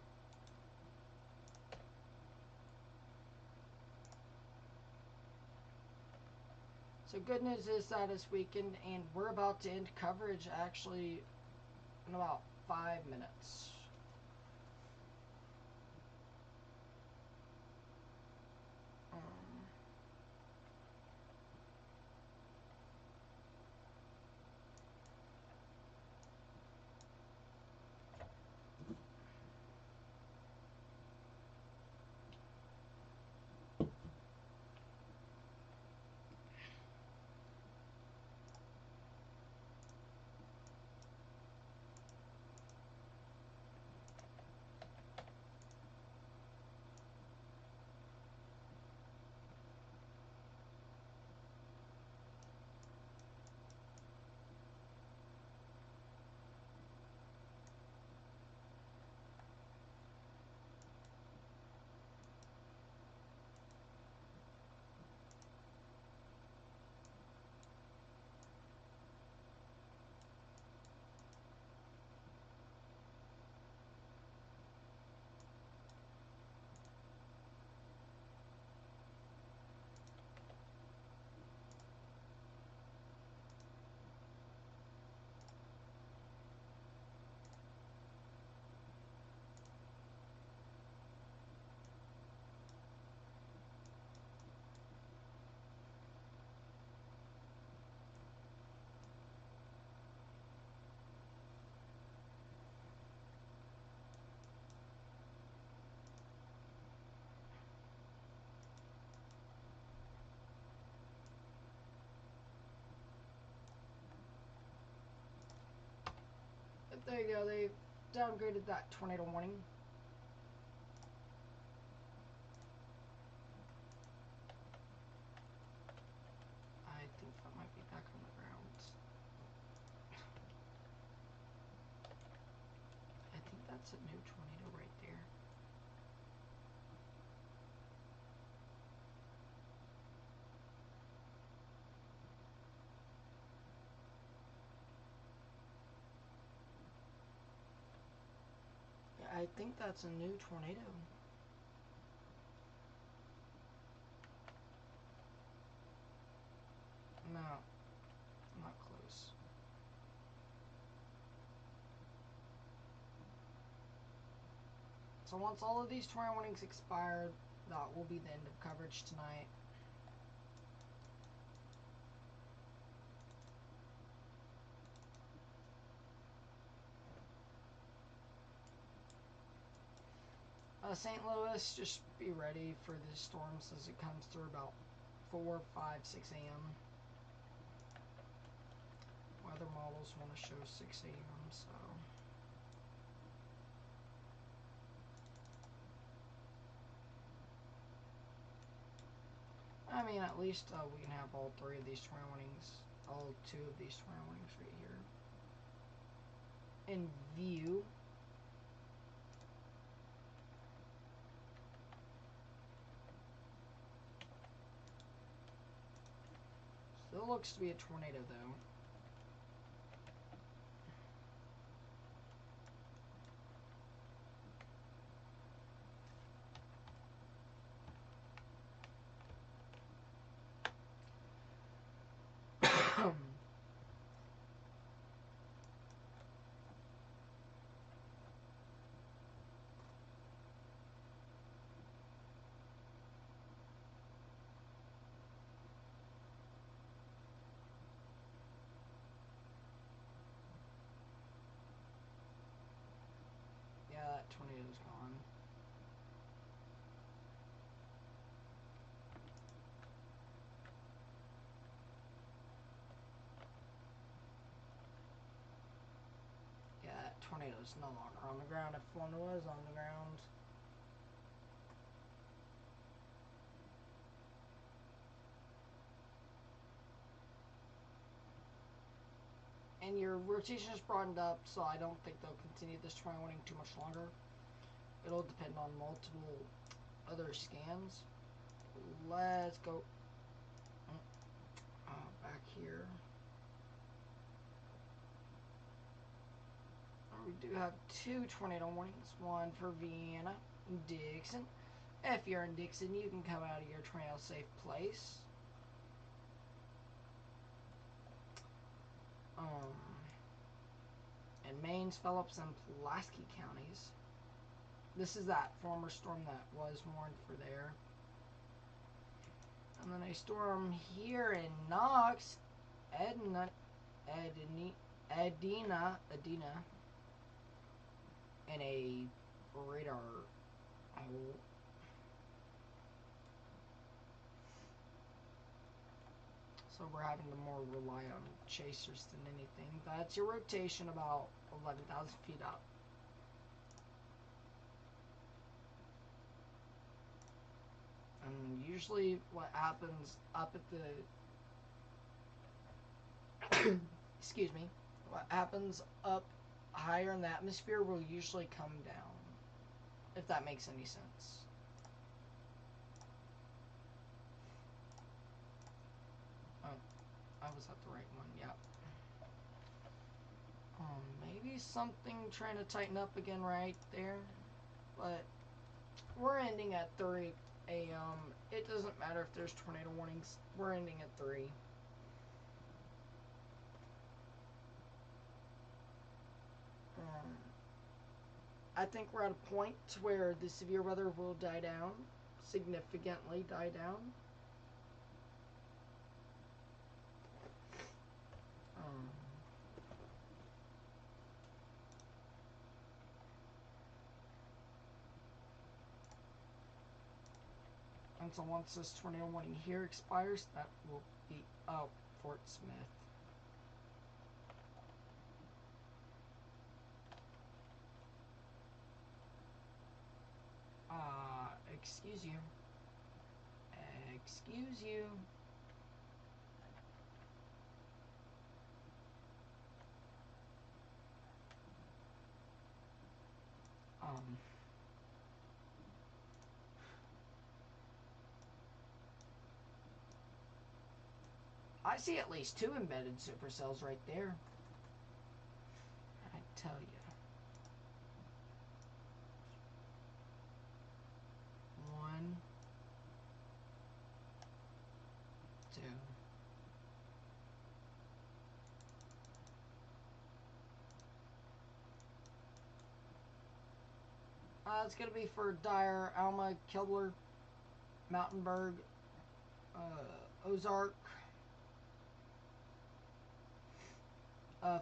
So good news is that it's weakened, and we're about to end coverage actually in about 5 minutes. But there you go, they downgraded that tornado warning. I think that might be back on the ground. I think that's a new tornado right there. I think that's a new tornado. No, not close. So once all of these tornado warnings expire, that will be the end of coverage tonight. St. Louis, just be ready for the storms as it comes through about 4, 5, 6 a.m. Weather models want to show 6 a.m. so. I mean, at least we can have all 3 of these tornado warnings, all 2 of these tornado warnings right here in view. Still looks to be a tornado though. Yeah, that tornado's gone. Yeah, that tornado's no longer on the ground if one was on the ground. And your rotation is broadened up, so I don't think they'll continue this tornado warning too much longer. It'll depend on multiple other scans. Let's go back here. We do have 2 tornado warnings, one for Vienna and Dixon. If you're in Dixon, you can come out of your tornado safe place. In Maines, Phillips, and Pulaski counties. This is that former storm that was warned for there. And then a storm here in Knox, Edina, and a radar hole. So we're having to more rely on chasers than anything. That's your rotation about 11,000 feet up. And usually what happens up at the excuse me, what happens up higher in the atmosphere will usually come down, if that makes any sense. I was at the right one, yep. Maybe something trying to tighten up again right there, but we're ending at 3 a.m. It doesn't matter if there's tornado warnings, we're ending at 3. I think we're at a point where the severe weather will die down, significantly die down. And so once this tornado warning here expires, that will be Fort Smith. Excuse you. Excuse you. I see at least 2 embedded supercells right there. I tell you. It's going to be for Dyer, Alma, Kibler, Mountainburg, Ozark,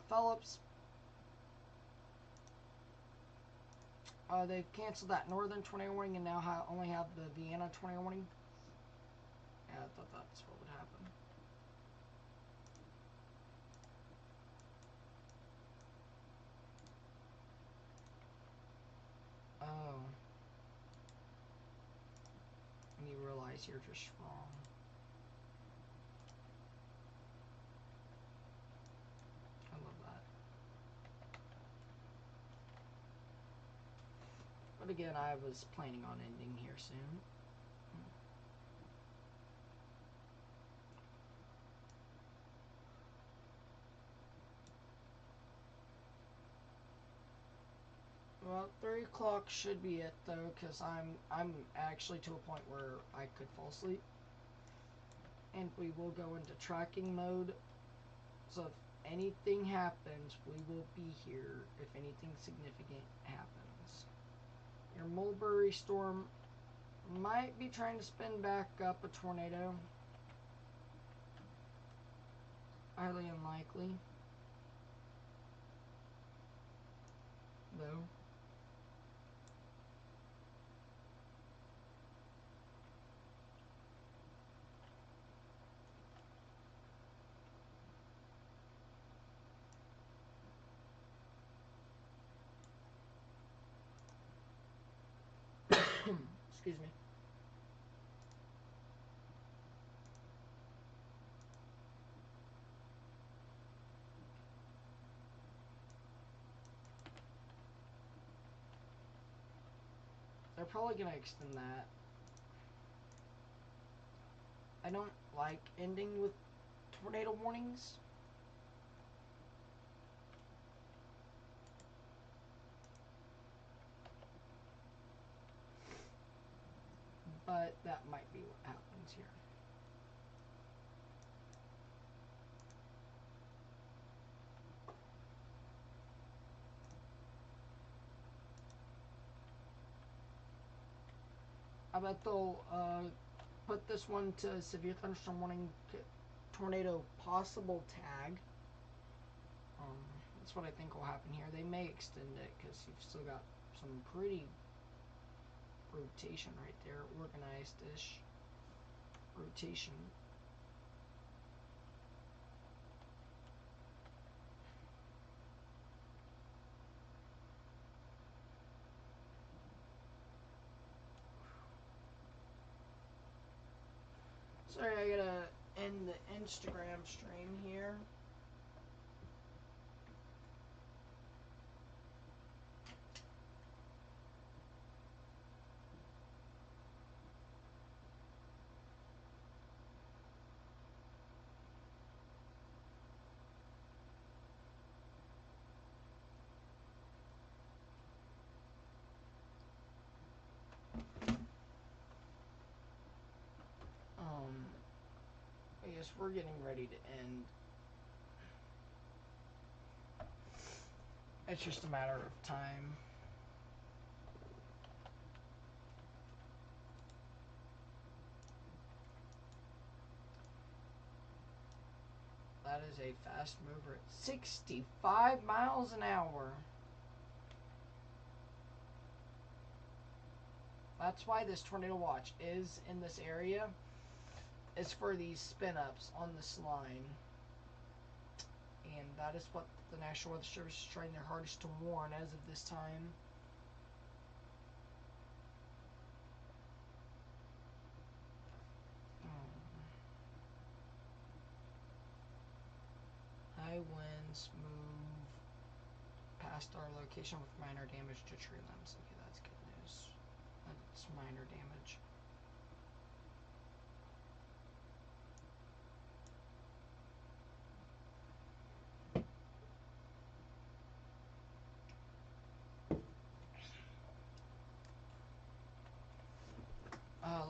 Phillips. They've canceled that northern tornado warning and now only have the Vienna tornado warning. Yeah, I thought that's what would happen. Oh. And you realize you're just wrong. I love that. But again, I was planning on ending here soon. Well, 3 o'clock should be it though, because I'm actually to a point where I could fall asleep. And we will go into tracking mode. So if anything happens, we will be here if anything significant happens. Your Mulberry storm might be trying to spin back up a tornado. Highly unlikely. Though. Excuse me. They're probably going to extend that. I don't like ending with tornado warnings. But that might be what happens here. I bet they'll put this one to severe thunderstorm warning, tornado possible tag. That's what I think will happen here. They may extend it because you've still got some pretty rotation right there, organized-ish rotation. Sorry, I gotta end the Instagram stream here. I guess we're getting ready to end. It's just a matter of time. That is a fast mover at 65 miles an hour. That's why this tornado watch is in this area. It's for these spin-ups on this line. And that is what the National Weather Service is trying their hardest to warn as of this time. High winds move past our location with minor damage to tree limbs. Okay, that's good news. That's minor damage.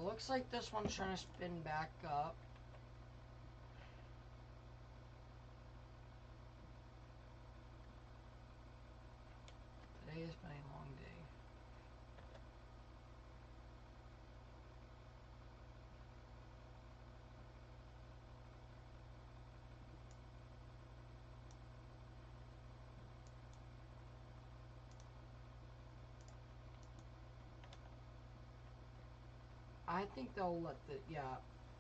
Looks like this one's trying to spin back up. Today has been a long day. I think they'll let the, yeah,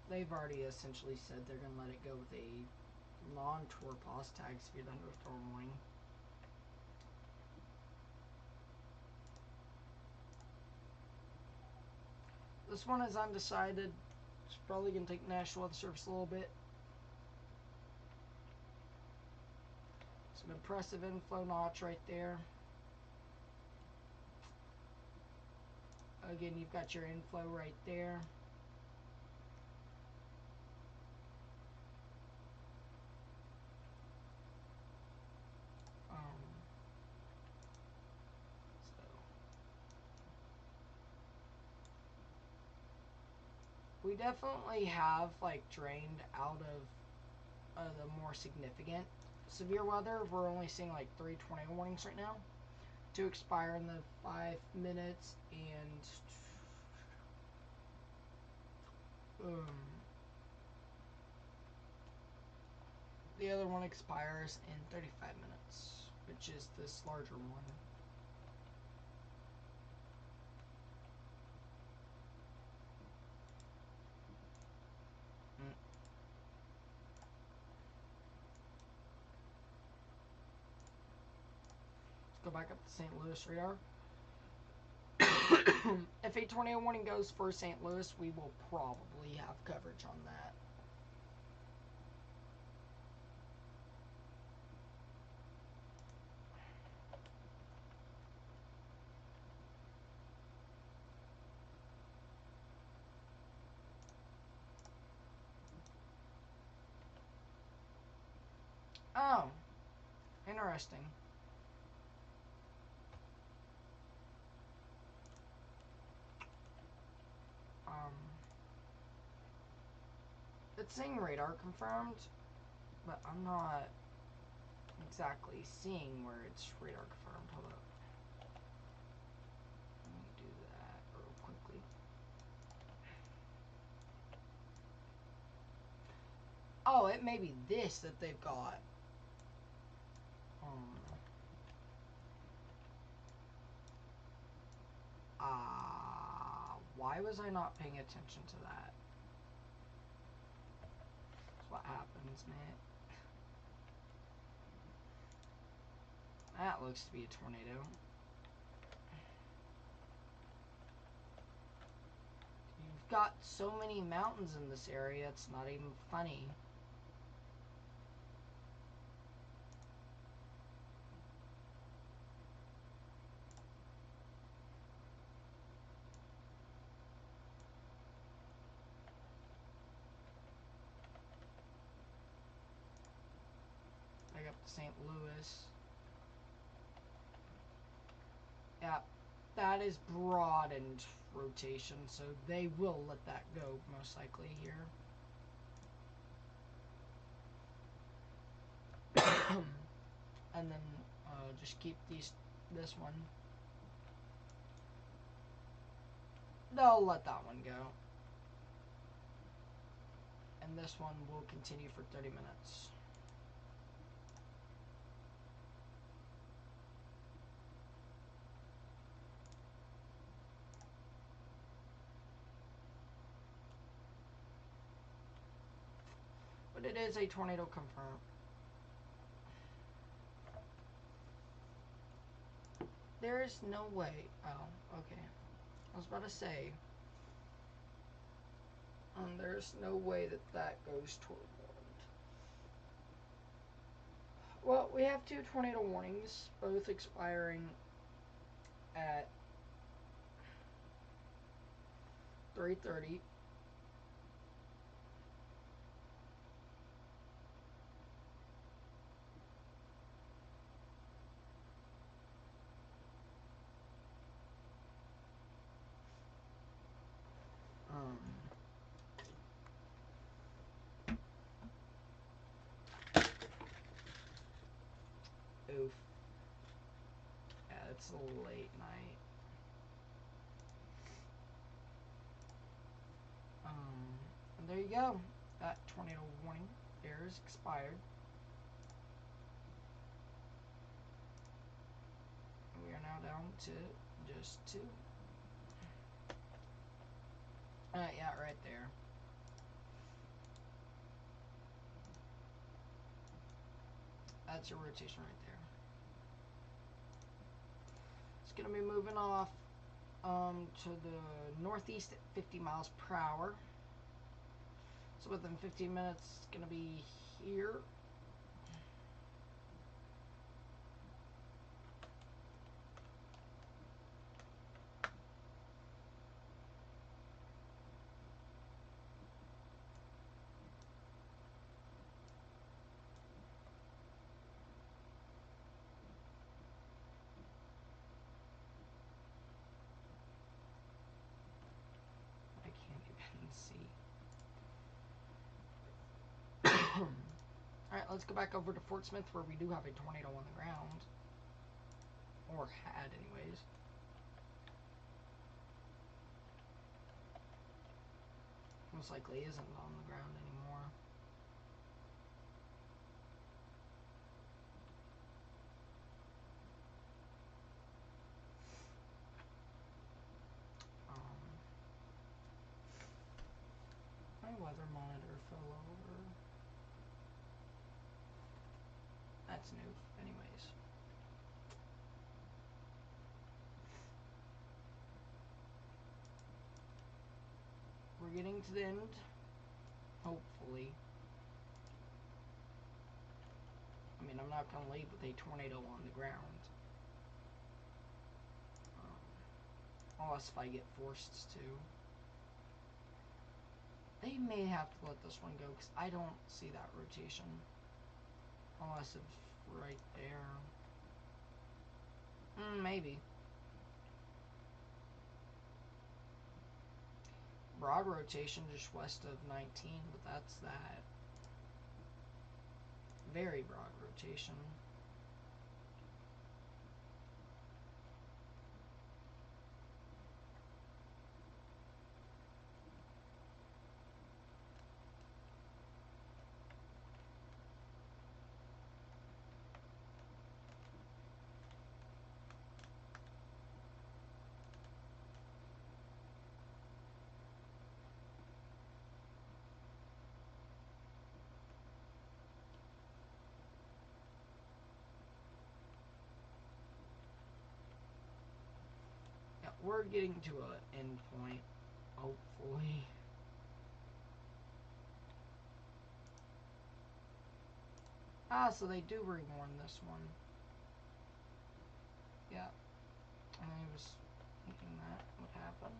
they've already essentially said they're going to let it go with a non-tour pause tag severe thunderstorm warning. This one is undecided. It's probably going to take National Weather Service a little bit. Some impressive inflow notch right there. Again, you've got your inflow right there. We definitely have like drained out of the more significant severe weather. We're only seeing like 3 tornado warnings right now to expire in the 5 minutes, and the other one expires in 35 minutes, which is this larger one. Go back up to St. Louis radar. If a tornado warning goes for St. Louis, we will probably have coverage on that. Oh, interesting. It's saying radar confirmed, but I'm not exactly seeing where it's radar confirmed. Hold up. Let me do that real quickly. Oh, it may be this that they've got. Why was I not paying attention to that? That's what happens, man. That looks to be a tornado. You've got so many mountains in this area, it's not even funny. Back up to St. Louis. Yeah, that is broadened rotation, so they will let that go most likely here. And then just keep this one. They'll let that one go. And this one will continue for 30 minutes. But it is a tornado confirmed. There is no way. Oh, okay. I was about to say. There's no way that that goes toward warned. Well, we have 2 tornado warnings, both expiring at 3:30. Oof. Yeah, it's a late night. And there you go. That tornado warning there is expired. We are now down to just 2. Yeah, right there. That's your rotation right there. It's going to be moving off to the northeast at 50 miles per hour. So within 15 minutes, it's going to be here. I can't even see. Alright, let's go back over to Fort Smith where we do have a tornado on the ground. Or had, anyways. Most likely isn't on the ground anymore. My weather monitor fell over. That's new, anyways. We're getting to the end, hopefully. I mean, I'm not going to leave with a tornado on the ground. Unless if I get forced to. They may have to let this one go, because I don't see that rotation. Unless it's right there. Maybe. Broad rotation just west of 19, but that's that. Very broad rotation. We're getting to an end point, hopefully. So they do rewarn this one. Yeah. I was thinking that would happen.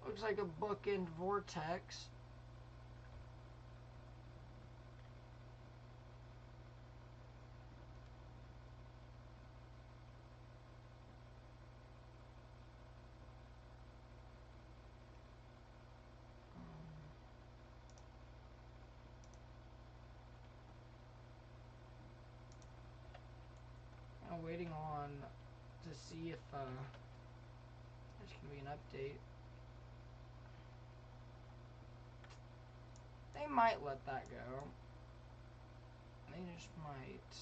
Looks like a bookend vortex. I'm waiting on to see if there's going to be an update. They might let that go. They just might.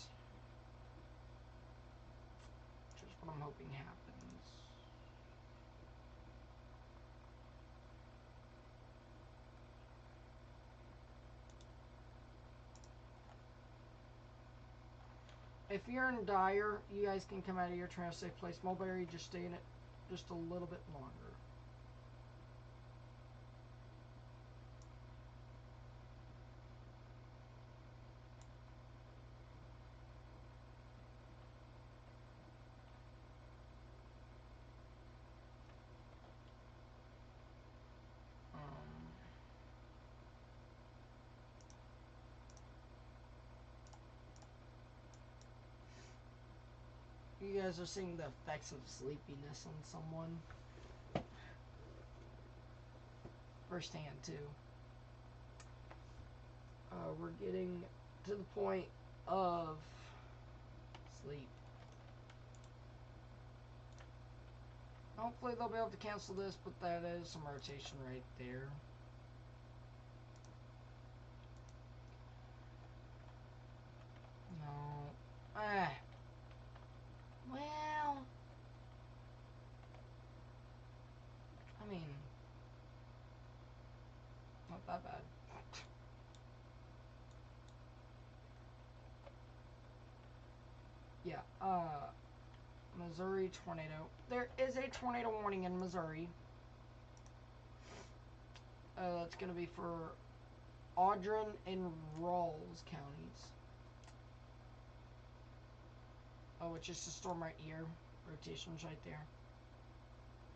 Which is what I'm hoping happens. If you're in Dyer, you guys can come out of your train to safe place. Mulberry, just stay in it just a little bit longer. You guys are seeing the effects of sleepiness on someone. Firsthand, too. We're getting to the point of sleep. Hopefully they'll be able to cancel this, but that is some rotation right there. No. Well, I mean, not that bad. Yeah, Missouri tornado. There is a tornado warning in Missouri. It's going to be for Audrin and Rawls counties. Oh, it's just a storm right here. Rotation's right there.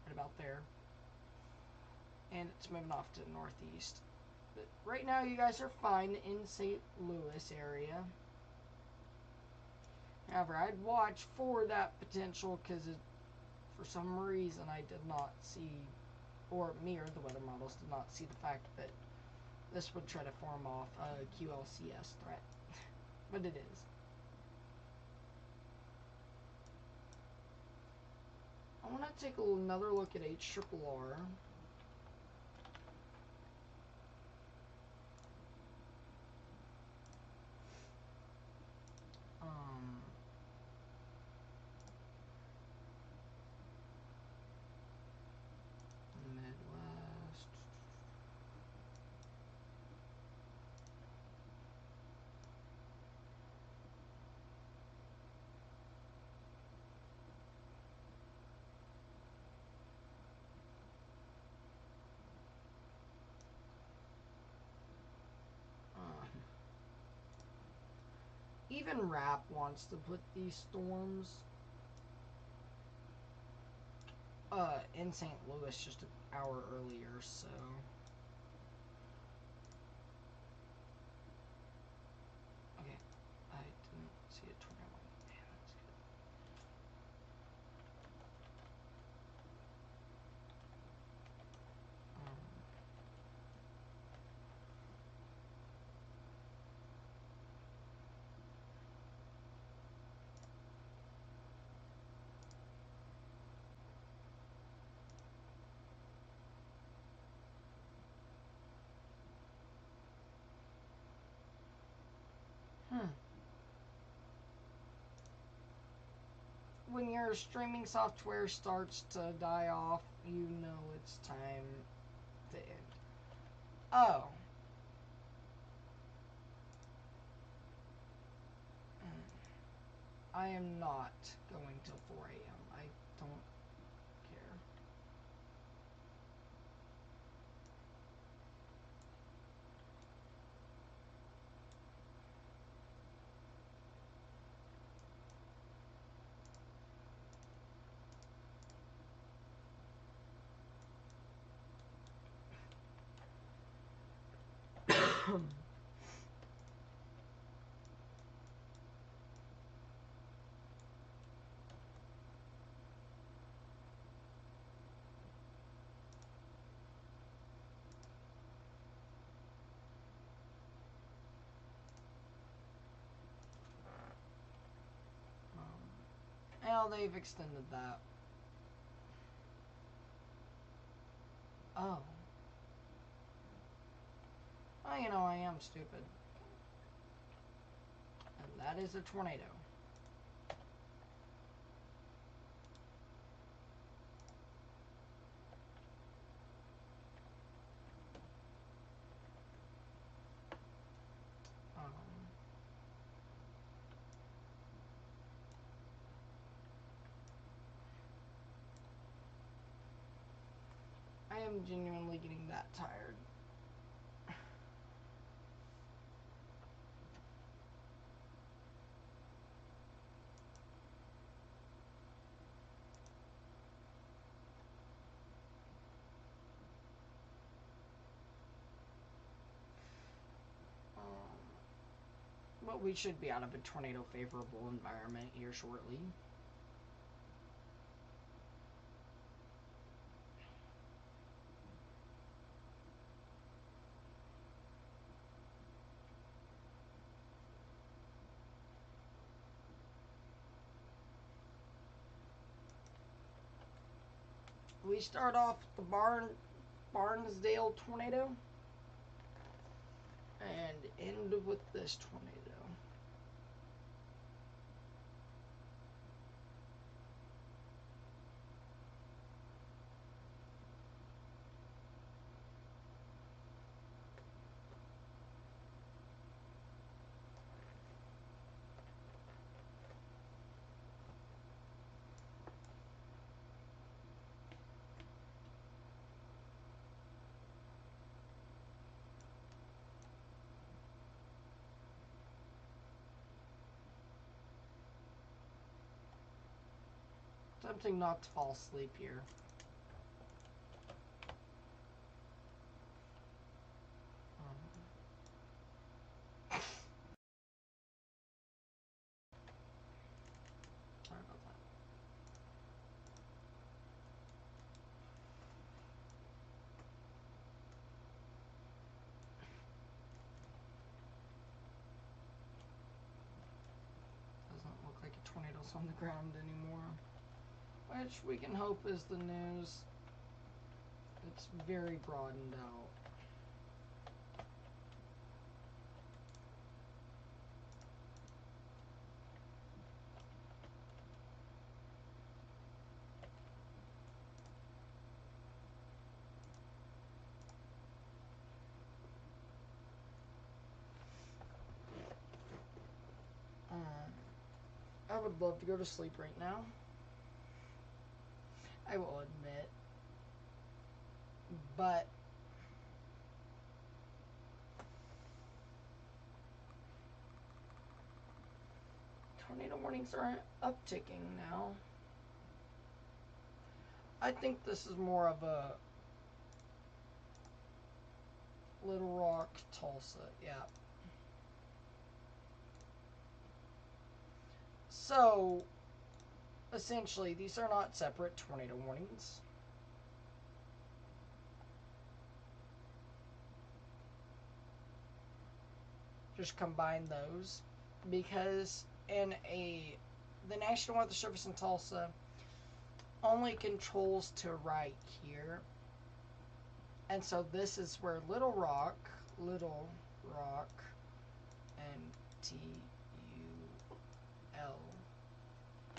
Right about there. And it's moving off to the northeast. But right now, you guys are fine in St. Louis area. However, I'd watch for that potential because for some reason I did not see, or me or the weather models did not see the fact that this would try to form off a QLCS threat. But it is. I want to take another look at HRRR. Midwest. Even RAP wants to put these storms in St. Louis just an hour earlier, so okay. I didn't see a tornado. Man, that's good. When your streaming software starts to die off, you know it's time to end. Oh. I am not going till 4 a.m. I don't care. Well, they've extended that. Oh. Well, you know, I am stupid. And that is a tornado. I am genuinely getting that tired. But we should be out of a tornado favorable environment here shortly. We start off the Barnesdale tornado and end with this tornado. Attempting not to fall asleep here. Sorry about that. Doesn't look like a tornado's on the ground anymore. Which we can hope is the news. It's very broadened out. I would love to go to sleep right now. I will admit. But tornado warnings are upticking now. I think this is more of a Little Rock, Tulsa, yeah. So, essentially, these are not separate tornado warnings. Just combine those, because the National Weather Service in Tulsa only controls to right here. And so this is where Little Rock, and TUL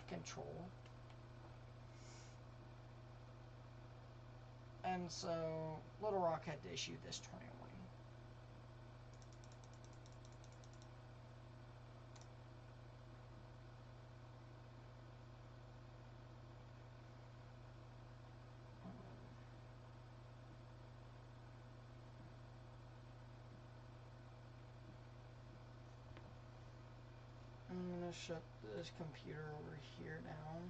control. And so Little Rock had to issue this tornado warning. I'm going to shut this computer over here down.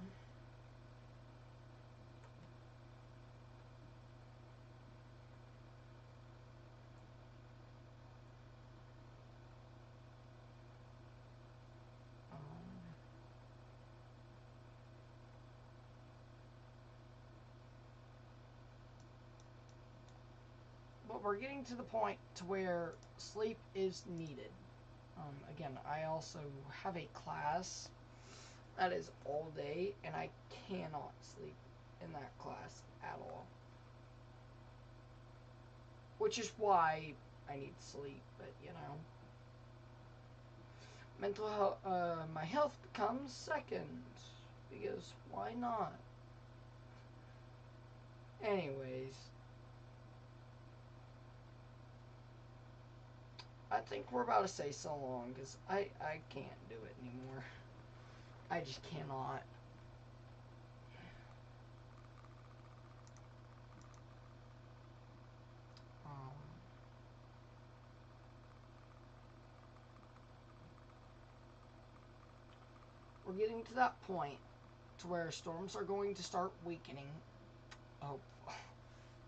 But we're getting to the point to where sleep is needed. Again, I also have a class that is all day, and I cannot sleep in that class at all. Which is why I need sleep, but you know. Mental health, my health comes second, because why not? Anyways. I think we're about to say so long, because I can't do it anymore. I just cannot. We're getting to that point to where storms are going to start weakening.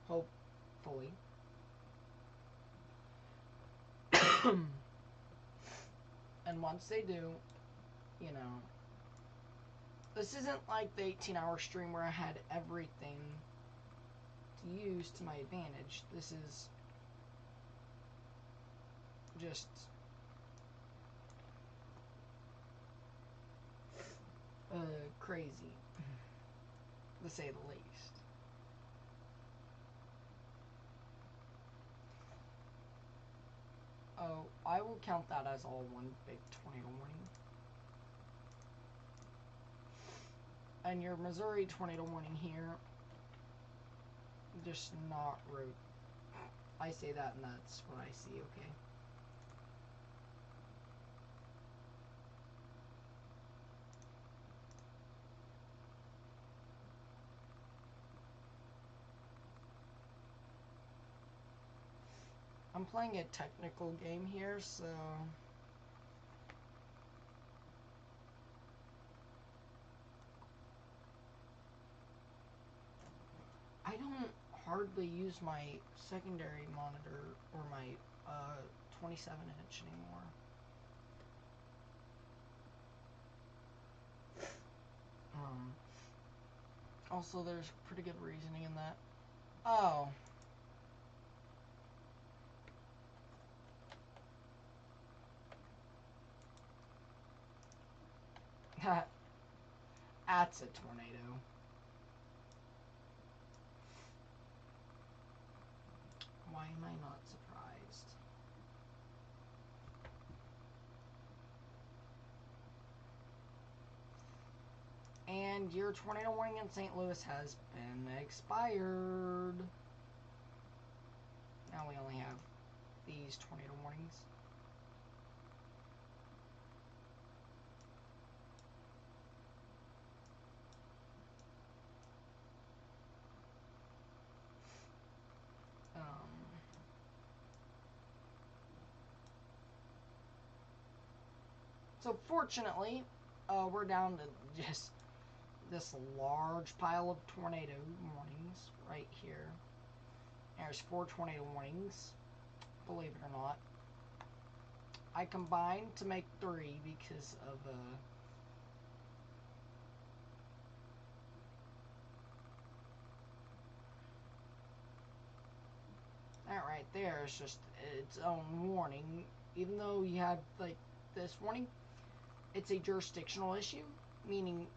Hopefully. And once they do, you know, this isn't like the 18-hour stream where I had everything to use to my advantage. This is just crazy, to say the least. Oh, I will count that as all one big tornado warning. And your Missouri tornado warning here, just not root. I say that and that's what I see, okay? I'm playing a technical game here, so hardly use my secondary monitor or my 27-inch anymore. Also, there's pretty good reasoning in that. Oh. That's a tornado. Why am I not surprised? And your tornado warning in St. Louis has been expired. Now we only have these tornado warnings. So fortunately, we're down to just this large pile of tornado warnings right here. There's 4 tornado warnings, believe it or not. I combined to make 3 because of that right there is just its own warning. Even though you have like this warning, it's a jurisdictional issue, meaning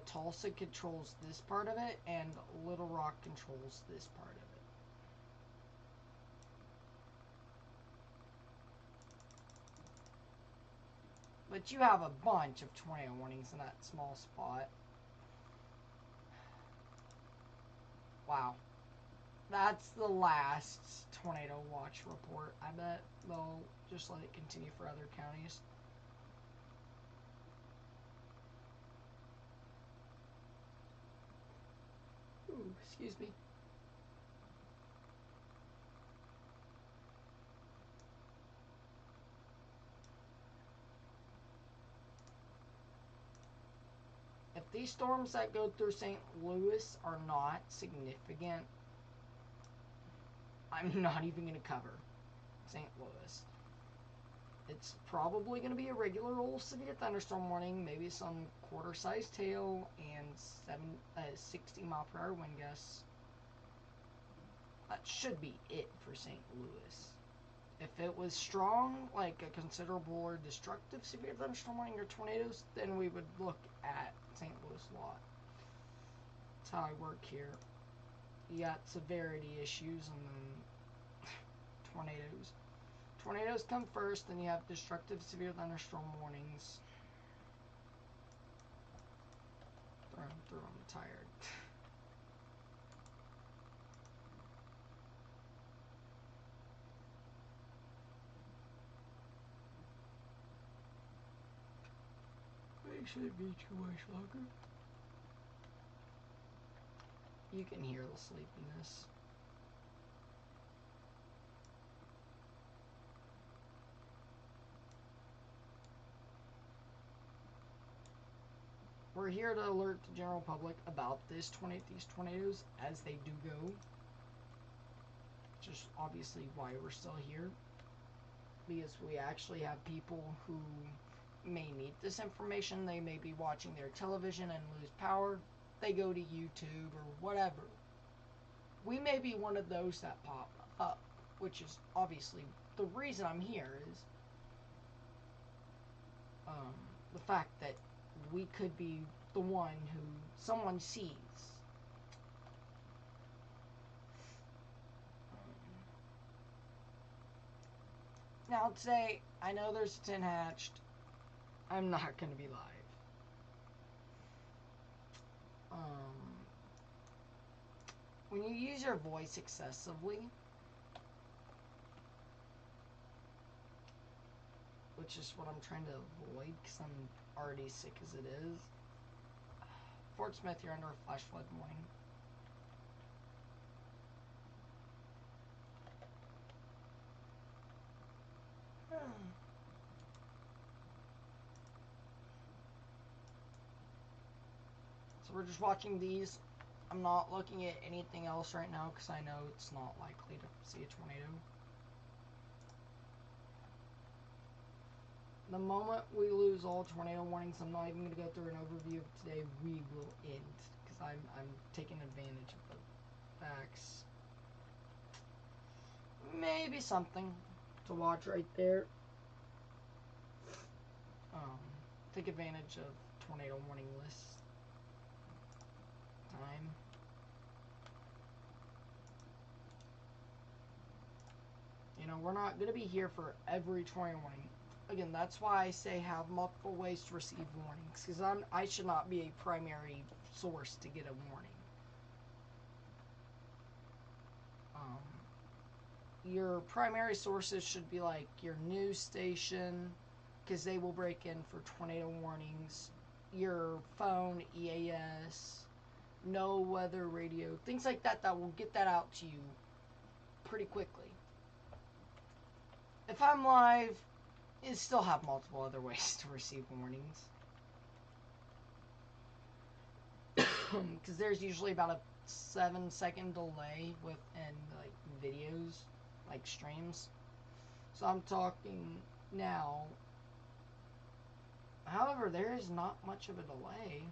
Tulsa controls this part of it and Little Rock controls this part of it. But you have a bunch of tornado warnings in that small spot. Wow. That's the last tornado watch report. I bet they'll just let it continue for other counties. Ooh, excuse me. If these storms that go through St. Louis are not significant, I'm not even going to cover St. Louis. It's probably going to be a regular old severe thunderstorm warning, maybe some quarter-sized hail, and 60 mile per hour wind gusts. That should be it for St. Louis. If it was strong, like a considerable or destructive severe thunderstorm warning or tornadoes, then we would look at St. Louis a lot. That's how I work here. You got severity issues and then tornadoes. Tornadoes come first, then you have destructive severe thunderstorm warnings. Through, I'm tired. Should be too much longer. You can hear the sleepiness. We're here to alert the general public about these tornadoes as they do go. Just obviously why we're still here. Because we actually have people who may need this information. They may be watching their television and lose power. They go to YouTube or whatever. We may be one of those that pop up, which is obviously the reason I'm here is the fact that we could be the one who someone sees. Now today, I know there's a 10 hatched. I'm not going to be live. When you use your voice excessively, which is what I'm trying to avoid because I'm already sick as it is. Fort Smith, you're under a flash flood warning. So we're just watching these I'm not looking at anything else right now because I know it's not likely to see a tornado. The moment we lose all tornado warnings, I'm not even going to go through an overview of today. We will end because I'm taking advantage of the facts. Maybe something to watch right there. Take advantage of tornado warning lists. Time. You know, we're not going to be here for every tornado warning. Again, that's why I say have multiple ways to receive warnings, because I should not be a primary source to get a warning. Your primary sources should be like your news station, because they will break in for tornado warnings, your phone, EAS, no weather radio, things like that that will get that out to you pretty quickly. If I'm live, you still have multiple other ways to receive warnings. Because there's usually about a 7-second delay within like videos, like streams. So I'm talking now. However, there is not much of a delay.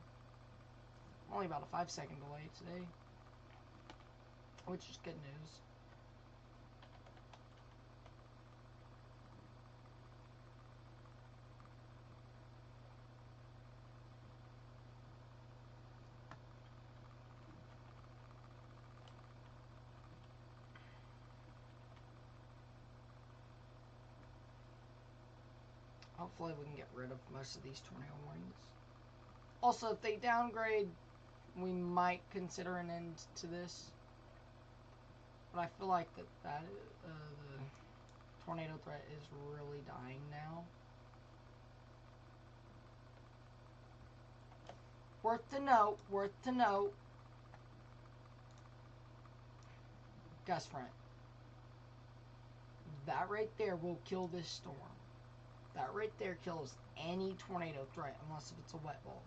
Only about a 5-second delay today, which is good news. Hopefully we can get rid of most of these tornado warnings. Also, if they downgrade, we might consider an end to this. But I feel like the tornado threat is really dying now. Worth to note. Gust front. That right there will kill this storm. That right there kills any tornado threat, unless if it's a wet bulb.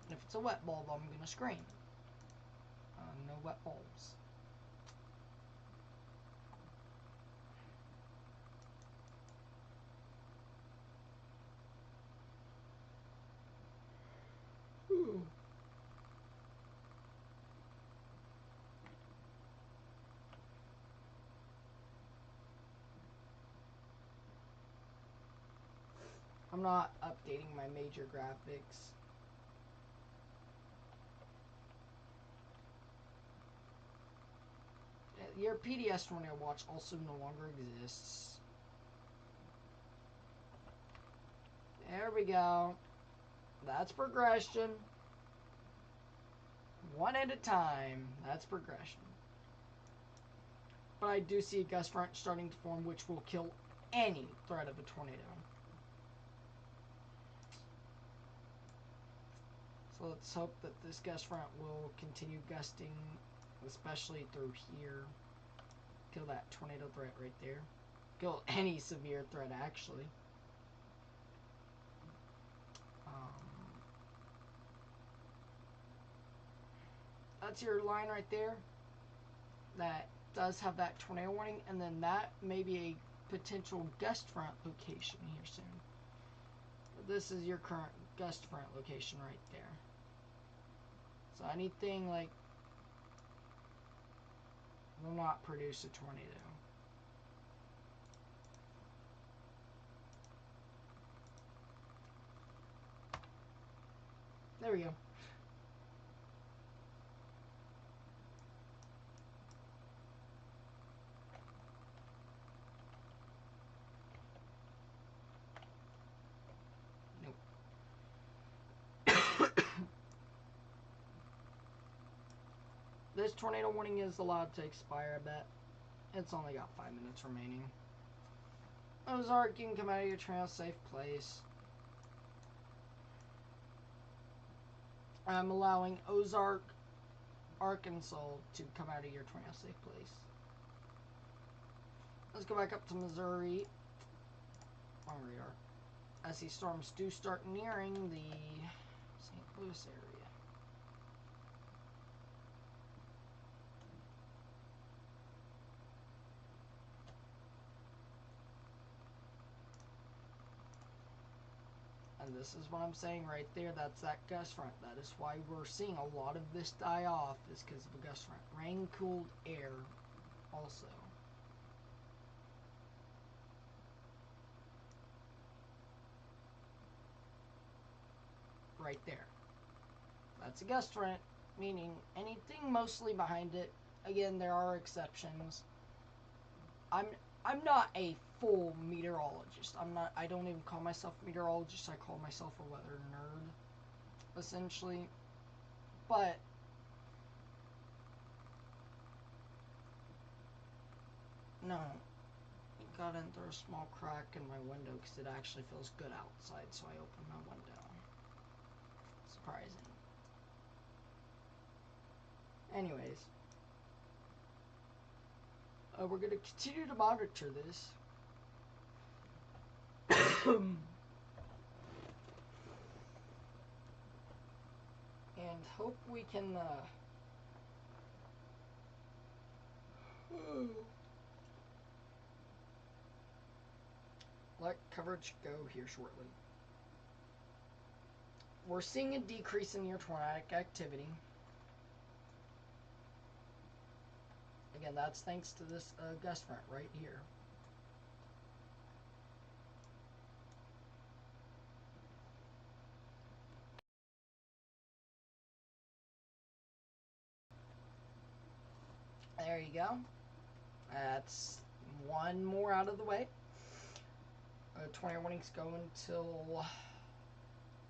And if it's a wet bulb, I'm going to scream. No wet bulbs. Ooh. I'm not updating my major graphics. Your PDS tornado watch also no longer exists. There we go. That's progression. One at a time. That's progression. But I do see a gust front starting to form, which will kill any threat of a tornado. So let's hope that this gust front will continue gusting, especially through here. Kill that tornado threat right there. Kill any severe threat, actually. That's your line right there. That does have that tornado warning, and then that may be a potential gust front location here soon. But this is your current gust front location right there. So anything like will not produce a tornado. There we go. This tornado warning is allowed to expire, I bet. It's only got 5 minutes remaining. Ozark, you can come out of your trail, safe place. I'm allowing Ozark, Arkansas to come out of your tornado safe place. Let's go back up to Missouri. On radar. As these storms do start nearing the St. Louis area. And this is what I'm saying right there. That's that gust front. That is why we're seeing a lot of this die off, is because of a gust front. Rain-cooled air also. Right there. That's a gust front, meaning anything mostly behind it. Again, there are exceptions. I'm not a full meteorologist. I don't even call myself a meteorologist. I call myself a weather nerd, essentially. But no, it got in through a small crack in my window because it actually feels good outside, so I opened my window. Surprising. Anyways, we're going to continue to monitor this. And hope we can let coverage go here shortly. We're seeing a decrease in your tornadic activity. Again, that's thanks to this gust front right here. There you go. That's one more out of the way. 20 warnings go until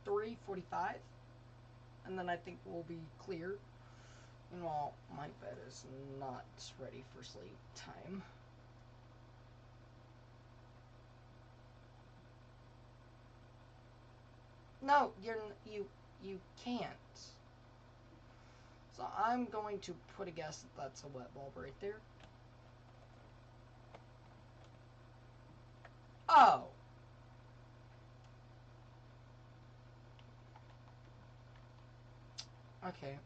3:45, and then I think we'll be clear. And while my bed is not ready for sleep time. No, you can't. So I'm going to put a guess that that's a wet bulb right there. Oh. Okay.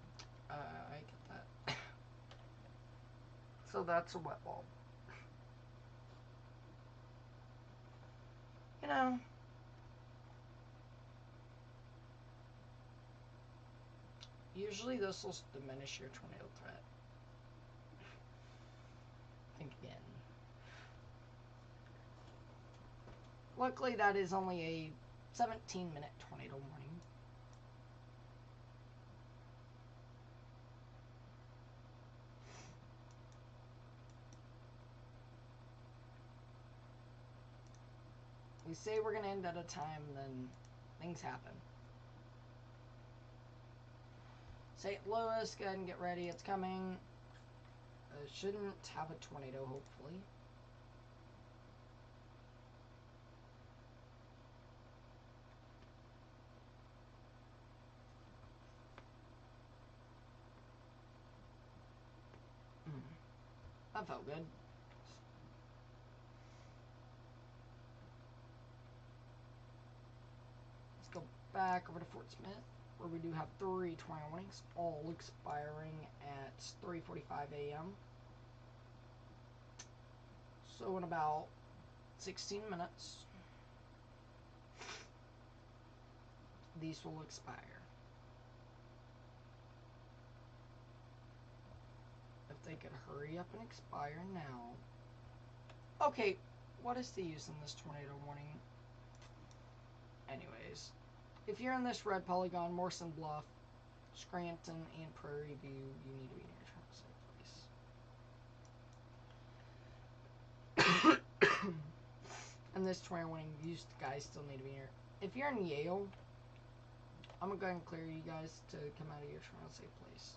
I get that. So that's a wet bulb. You know. Usually this will diminish your tornado threat. Think again. Luckily that is only a 17-minute tornado warning. We say we're going to end at a time, then things happen. St. Louis, go ahead and get ready. It's coming. Shouldn't have a tornado, hopefully. That felt good. Let's go back over to Fort Smith, where we do have 3 tornado warnings, all expiring at 3:45 a.m. So in about 16 minutes, these will expire. If they could hurry up and expire now. Okay, what is the use in this tornado warning? Anyways, if you're in this red polygon, Morrison Bluff, Scranton, and Prairie View, you need to be near a safe place. And this tornado warning, you guys still need to be near. If you're in Yale, I'm going to go ahead and clear you guys to come out of your tornado safe place.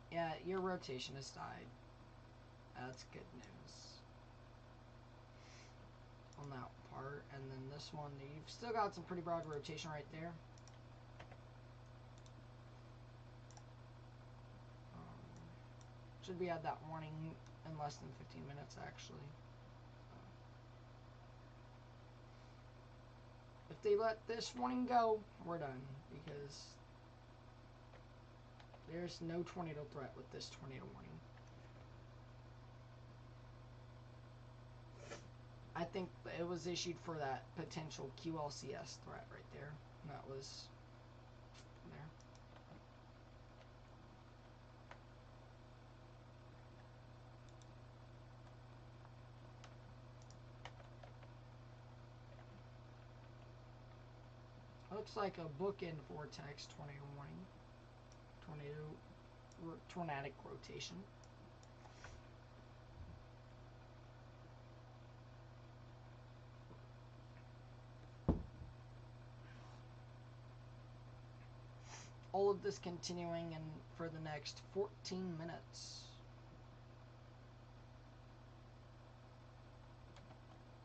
Yeah, your rotation has died. That's good news on that part. And then this one, you've still got some pretty broad rotation right there. Should be at that warning in less than 15 minutes, actually. If they let this warning go, we're done, because there's no tornado threat with this tornado warning. I think it was issued for that potential QLCS threat right there. And that was there. Looks like a bookend vortex tornado warning. Tornadic rotation. All of this continuing and for the next 14 minutes.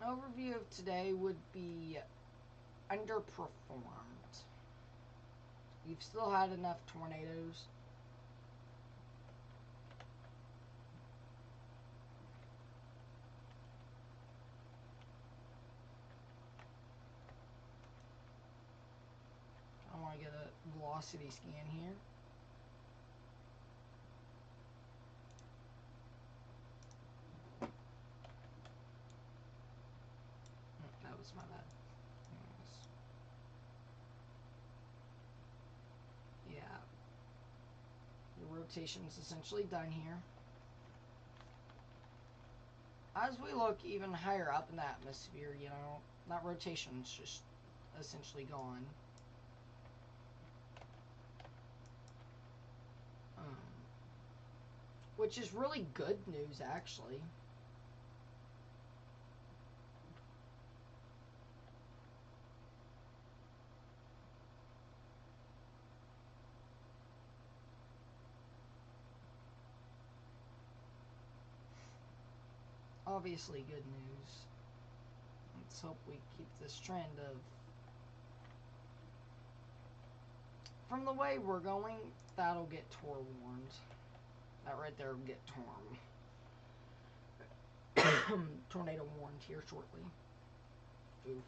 An overview of today would be underperformed. You've still had enough tornadoes. I want to get a velocity scan here. That was my bad. Yeah. The rotation's essentially done here. As we look even higher up in the atmosphere, you know, that rotation's just essentially gone. Which is really good news, actually. Obviously good news. Let's hope we keep this trend of... From the way we're going, that'll get torn warned. That right there will get torn. Tornado warned here shortly. Oof.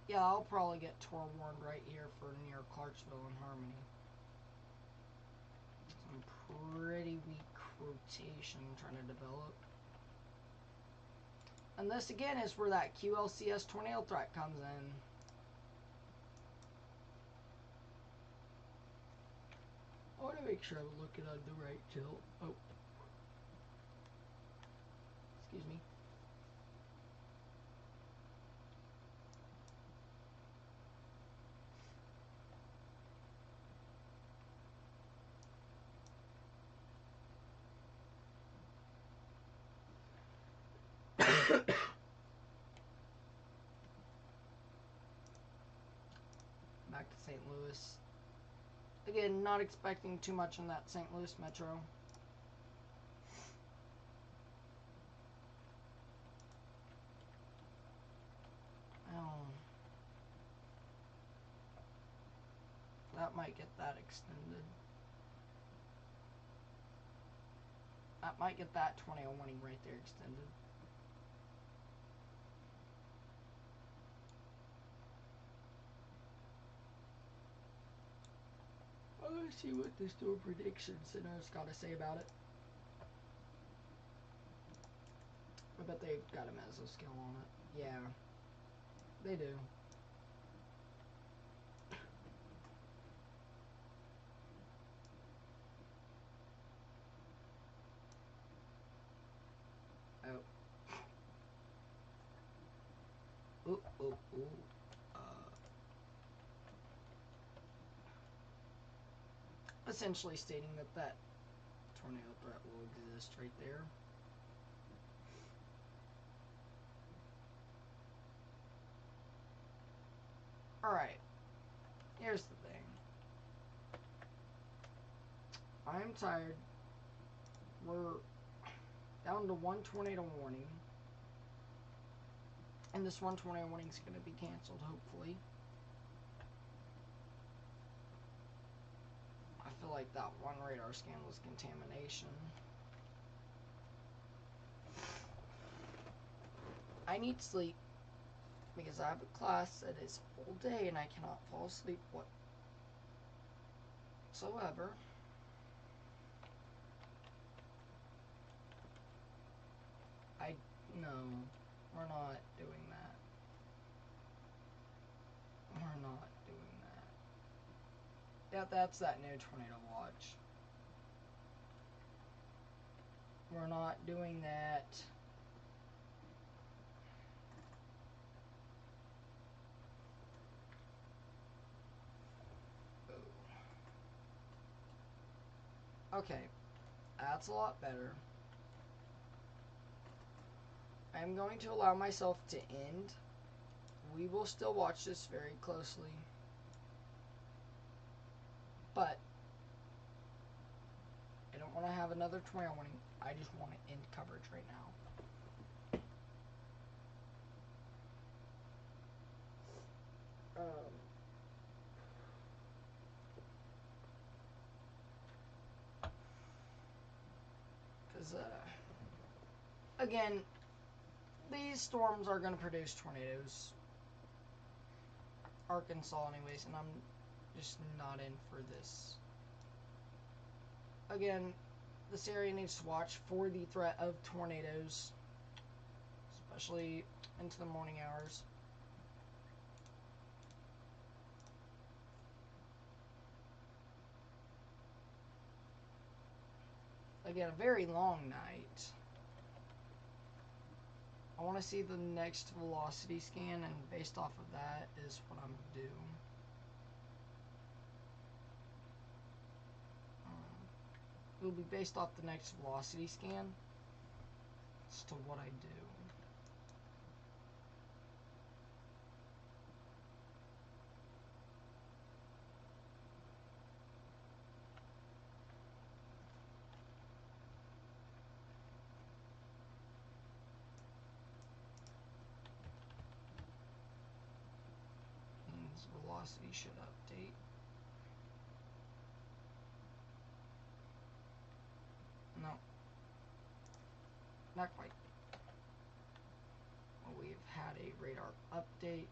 Yeah, I'll probably get torn warned right here for near Clarksville and Harmony. Some pretty weak rotation trying to develop. And this again is where that QLCS tornado threat comes in. I want to make sure I'm looking on the right tilt. Oh. Excuse me. Back to St. Louis. Again, not expecting too much in that St. Louis metro. Oh. That might get that extended. That might get that 2001 right there extended. Let's see what the storm prediction center's got to say about it. I bet they've got a mesoscale on it. Yeah, they do. Oh. Ooh, ooh, ooh. essentially stating that that tornado threat will exist right there. Alright, here's the thing. I'm tired. We're down to one tornado warning. And this one tornado warning is going to be canceled, hopefully. I feel like that one radar scan was contamination. I need sleep because I have a class that is all day and I cannot fall asleep whatsoever. No, we're not doing that. We're not doing that. Yeah, that's that new tornado watch. We're not doing that. Okay, that's a lot better. I'm going to allow myself to end. We will still watch this very closely. But I don't want to have another tornado warning. I just want to end coverage right now. Because, again, these storms are going to produce tornadoes. Arkansas anyways, and I'm just not in for this. Again, this area needs to watch for the threat of tornadoes, especially into the morning hours. Again, a very long night. I want to see the next velocity scan, and based off of that is what I'm due. It'll be based off the next velocity scan as to what I do. Means velocity should update. No. Not quite. Well, we've had a radar update.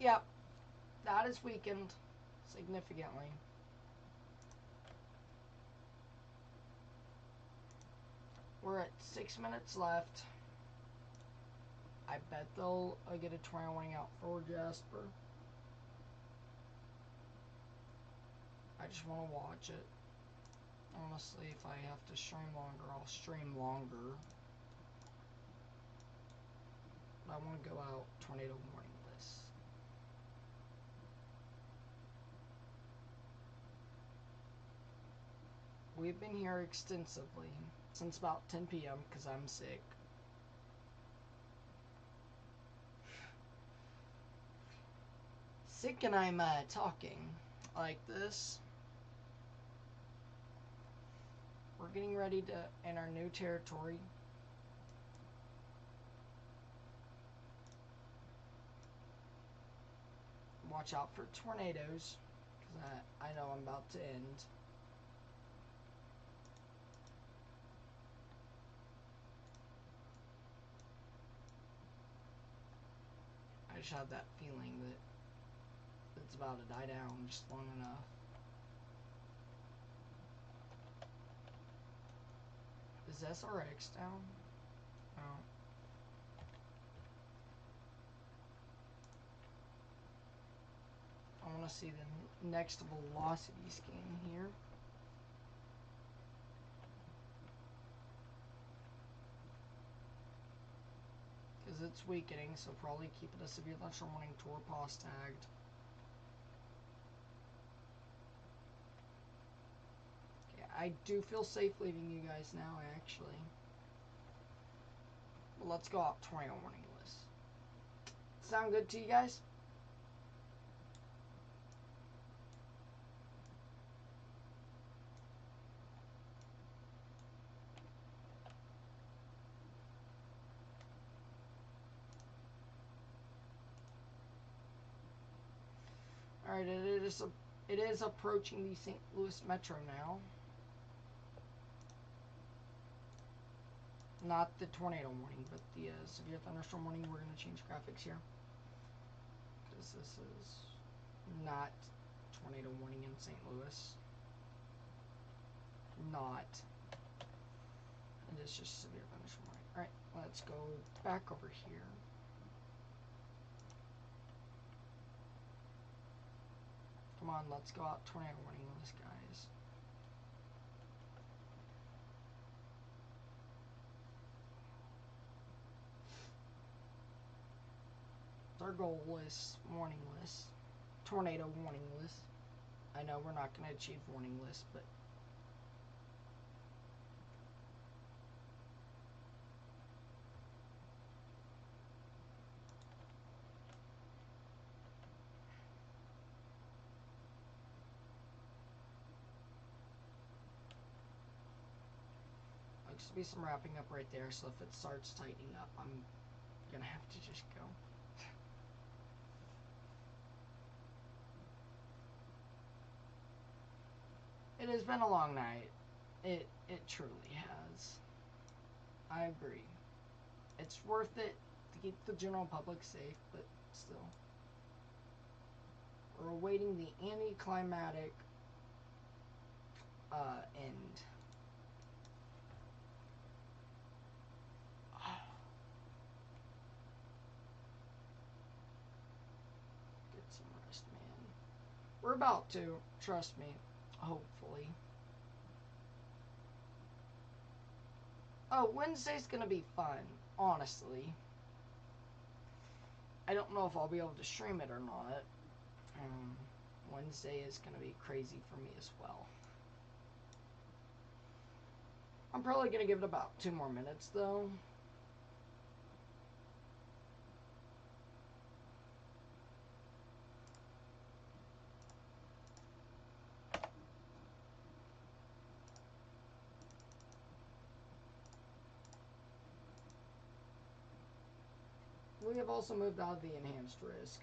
Yep. That is weakened significantly. We're at 6 minutes left. I bet they'll get a tornado warning out for Jasper. I just want to watch it. Honestly, if I have to stream longer, I'll stream longer. But I want to go out tornado warning list. We've been here extensively since about 10 p.m. because I'm sick. Sick and I'm talking like this. We're getting ready to enter new territory. Watch out for tornadoes, because I know I'm about to end. I just had that feeling that it's about to die down just long enough. Is SRX down? No. I want to see the next velocity scan here. says it's weakening, so probably keep it a severe thunderstorm warning tour pause tagged. Okay, I do feel safe leaving you guys now, actually. Well, let's go out tornado warning list. Sound good to you guys? Alright, it is approaching the St. Louis Metro now. Not the tornado warning, but the severe thunderstorm warning. We're going to change graphics here. Because this is not tornado warning in St. Louis. Not. It is just severe thunderstorm warning. Alright, let's go back over here. Come on, let's go out tornado warning list, guys. Our goal list, warning list, tornado warning list. I know we're not going to achieve warning list, but looks to be some wrapping up right there, so if it starts tightening up, I'm going to have to just go. It has been a long night. It truly has. I agree. It's worth it to keep the general public safe, but still. We're awaiting the anticlimactic end. Get some rest, man. We're about to, trust me, hopefully. Oh, Wednesday's gonna be fun, honestly. I don't know if I'll be able to stream it or not. Wednesday is gonna be crazy for me as well. I'm probably gonna give it about 2 more minutes though. We have also moved out of the enhanced risk.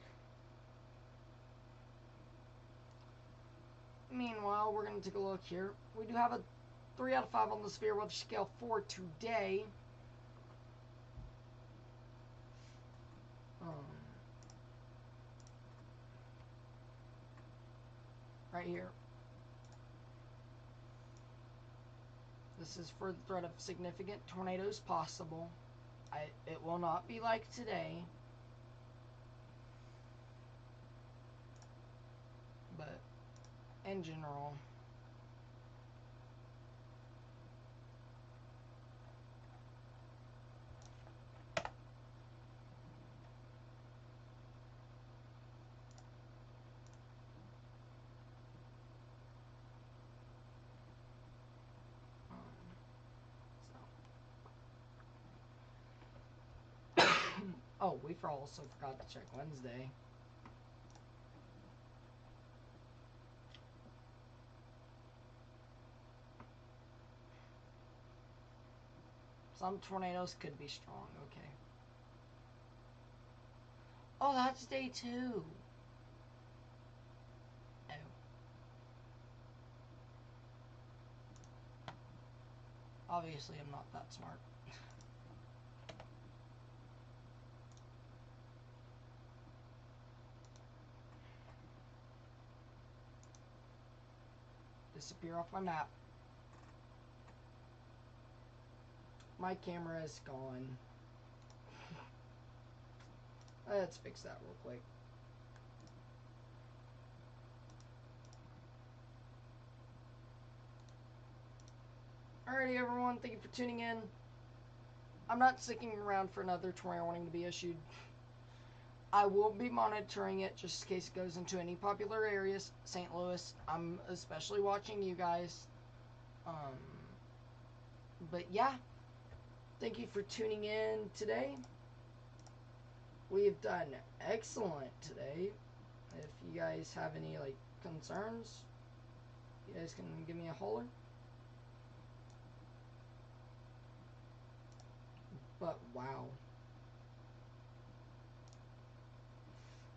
Meanwhile, we're going to take a look here. We do have a 3 out of 5 on the severe weather scale for today. Right here. This is for the threat of significant tornadoes possible. It will not be like today. But in general, oh, we also forgot to check Wednesday. Some tornadoes could be strong, okay. Oh, that's day 2. Oh. Obviously, I'm not that smart. Disappear off my map. My camera is gone. Let's fix that real quick. Alrighty, everyone. Thank you for tuning in. I'm not sticking around for another tornado warning to be issued. I will be monitoring it just in case it goes into any popular areas. St. Louis, I'm especially watching you guys. But yeah, thank you for tuning in today. We've done excellent today. If you guys have any like concerns, you guys can give me a holler. But wow.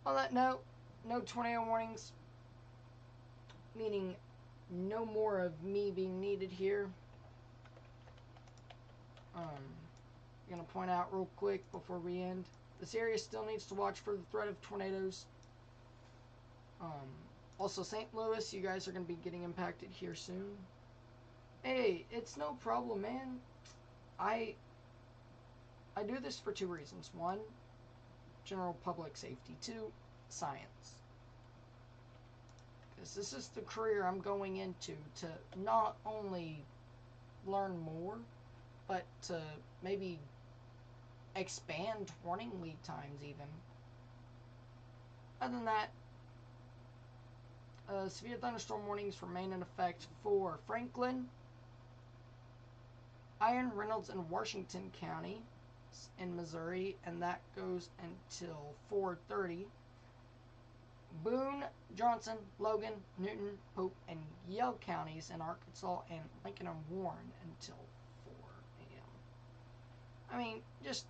On that note, no tornado warnings, meaning no more of me being needed here. I'm going to point out real quick before we end. This area still needs to watch for the threat of tornadoes. Also, St. Louis, you guys are going to be getting impacted here soon. Hey, it's no problem, man. I do this for 2 reasons. 1, general public safety. 2, science. Because this is the career I'm going into, to not only learn more, but to maybe expand warning lead times even. Other than that, severe thunderstorm warnings remain in effect for Franklin, Iron, Reynolds, and Washington County in Missouri, and that goes until 4:30. Boone, Johnson, Logan, Newton, Pope, and Yell counties in Arkansas, and Lincoln and Warren until 4 a.m. I mean, just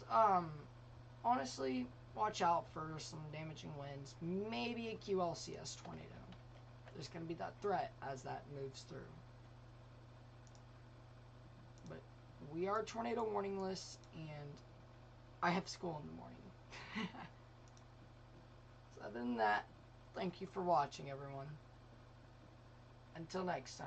honestly, watch out for some damaging winds. Maybe a QLCS tornado. There's going to be that threat as that moves through. But we are tornado warningless, and I have school in the morning. So other than that, thank you for watching, everyone. Until next time.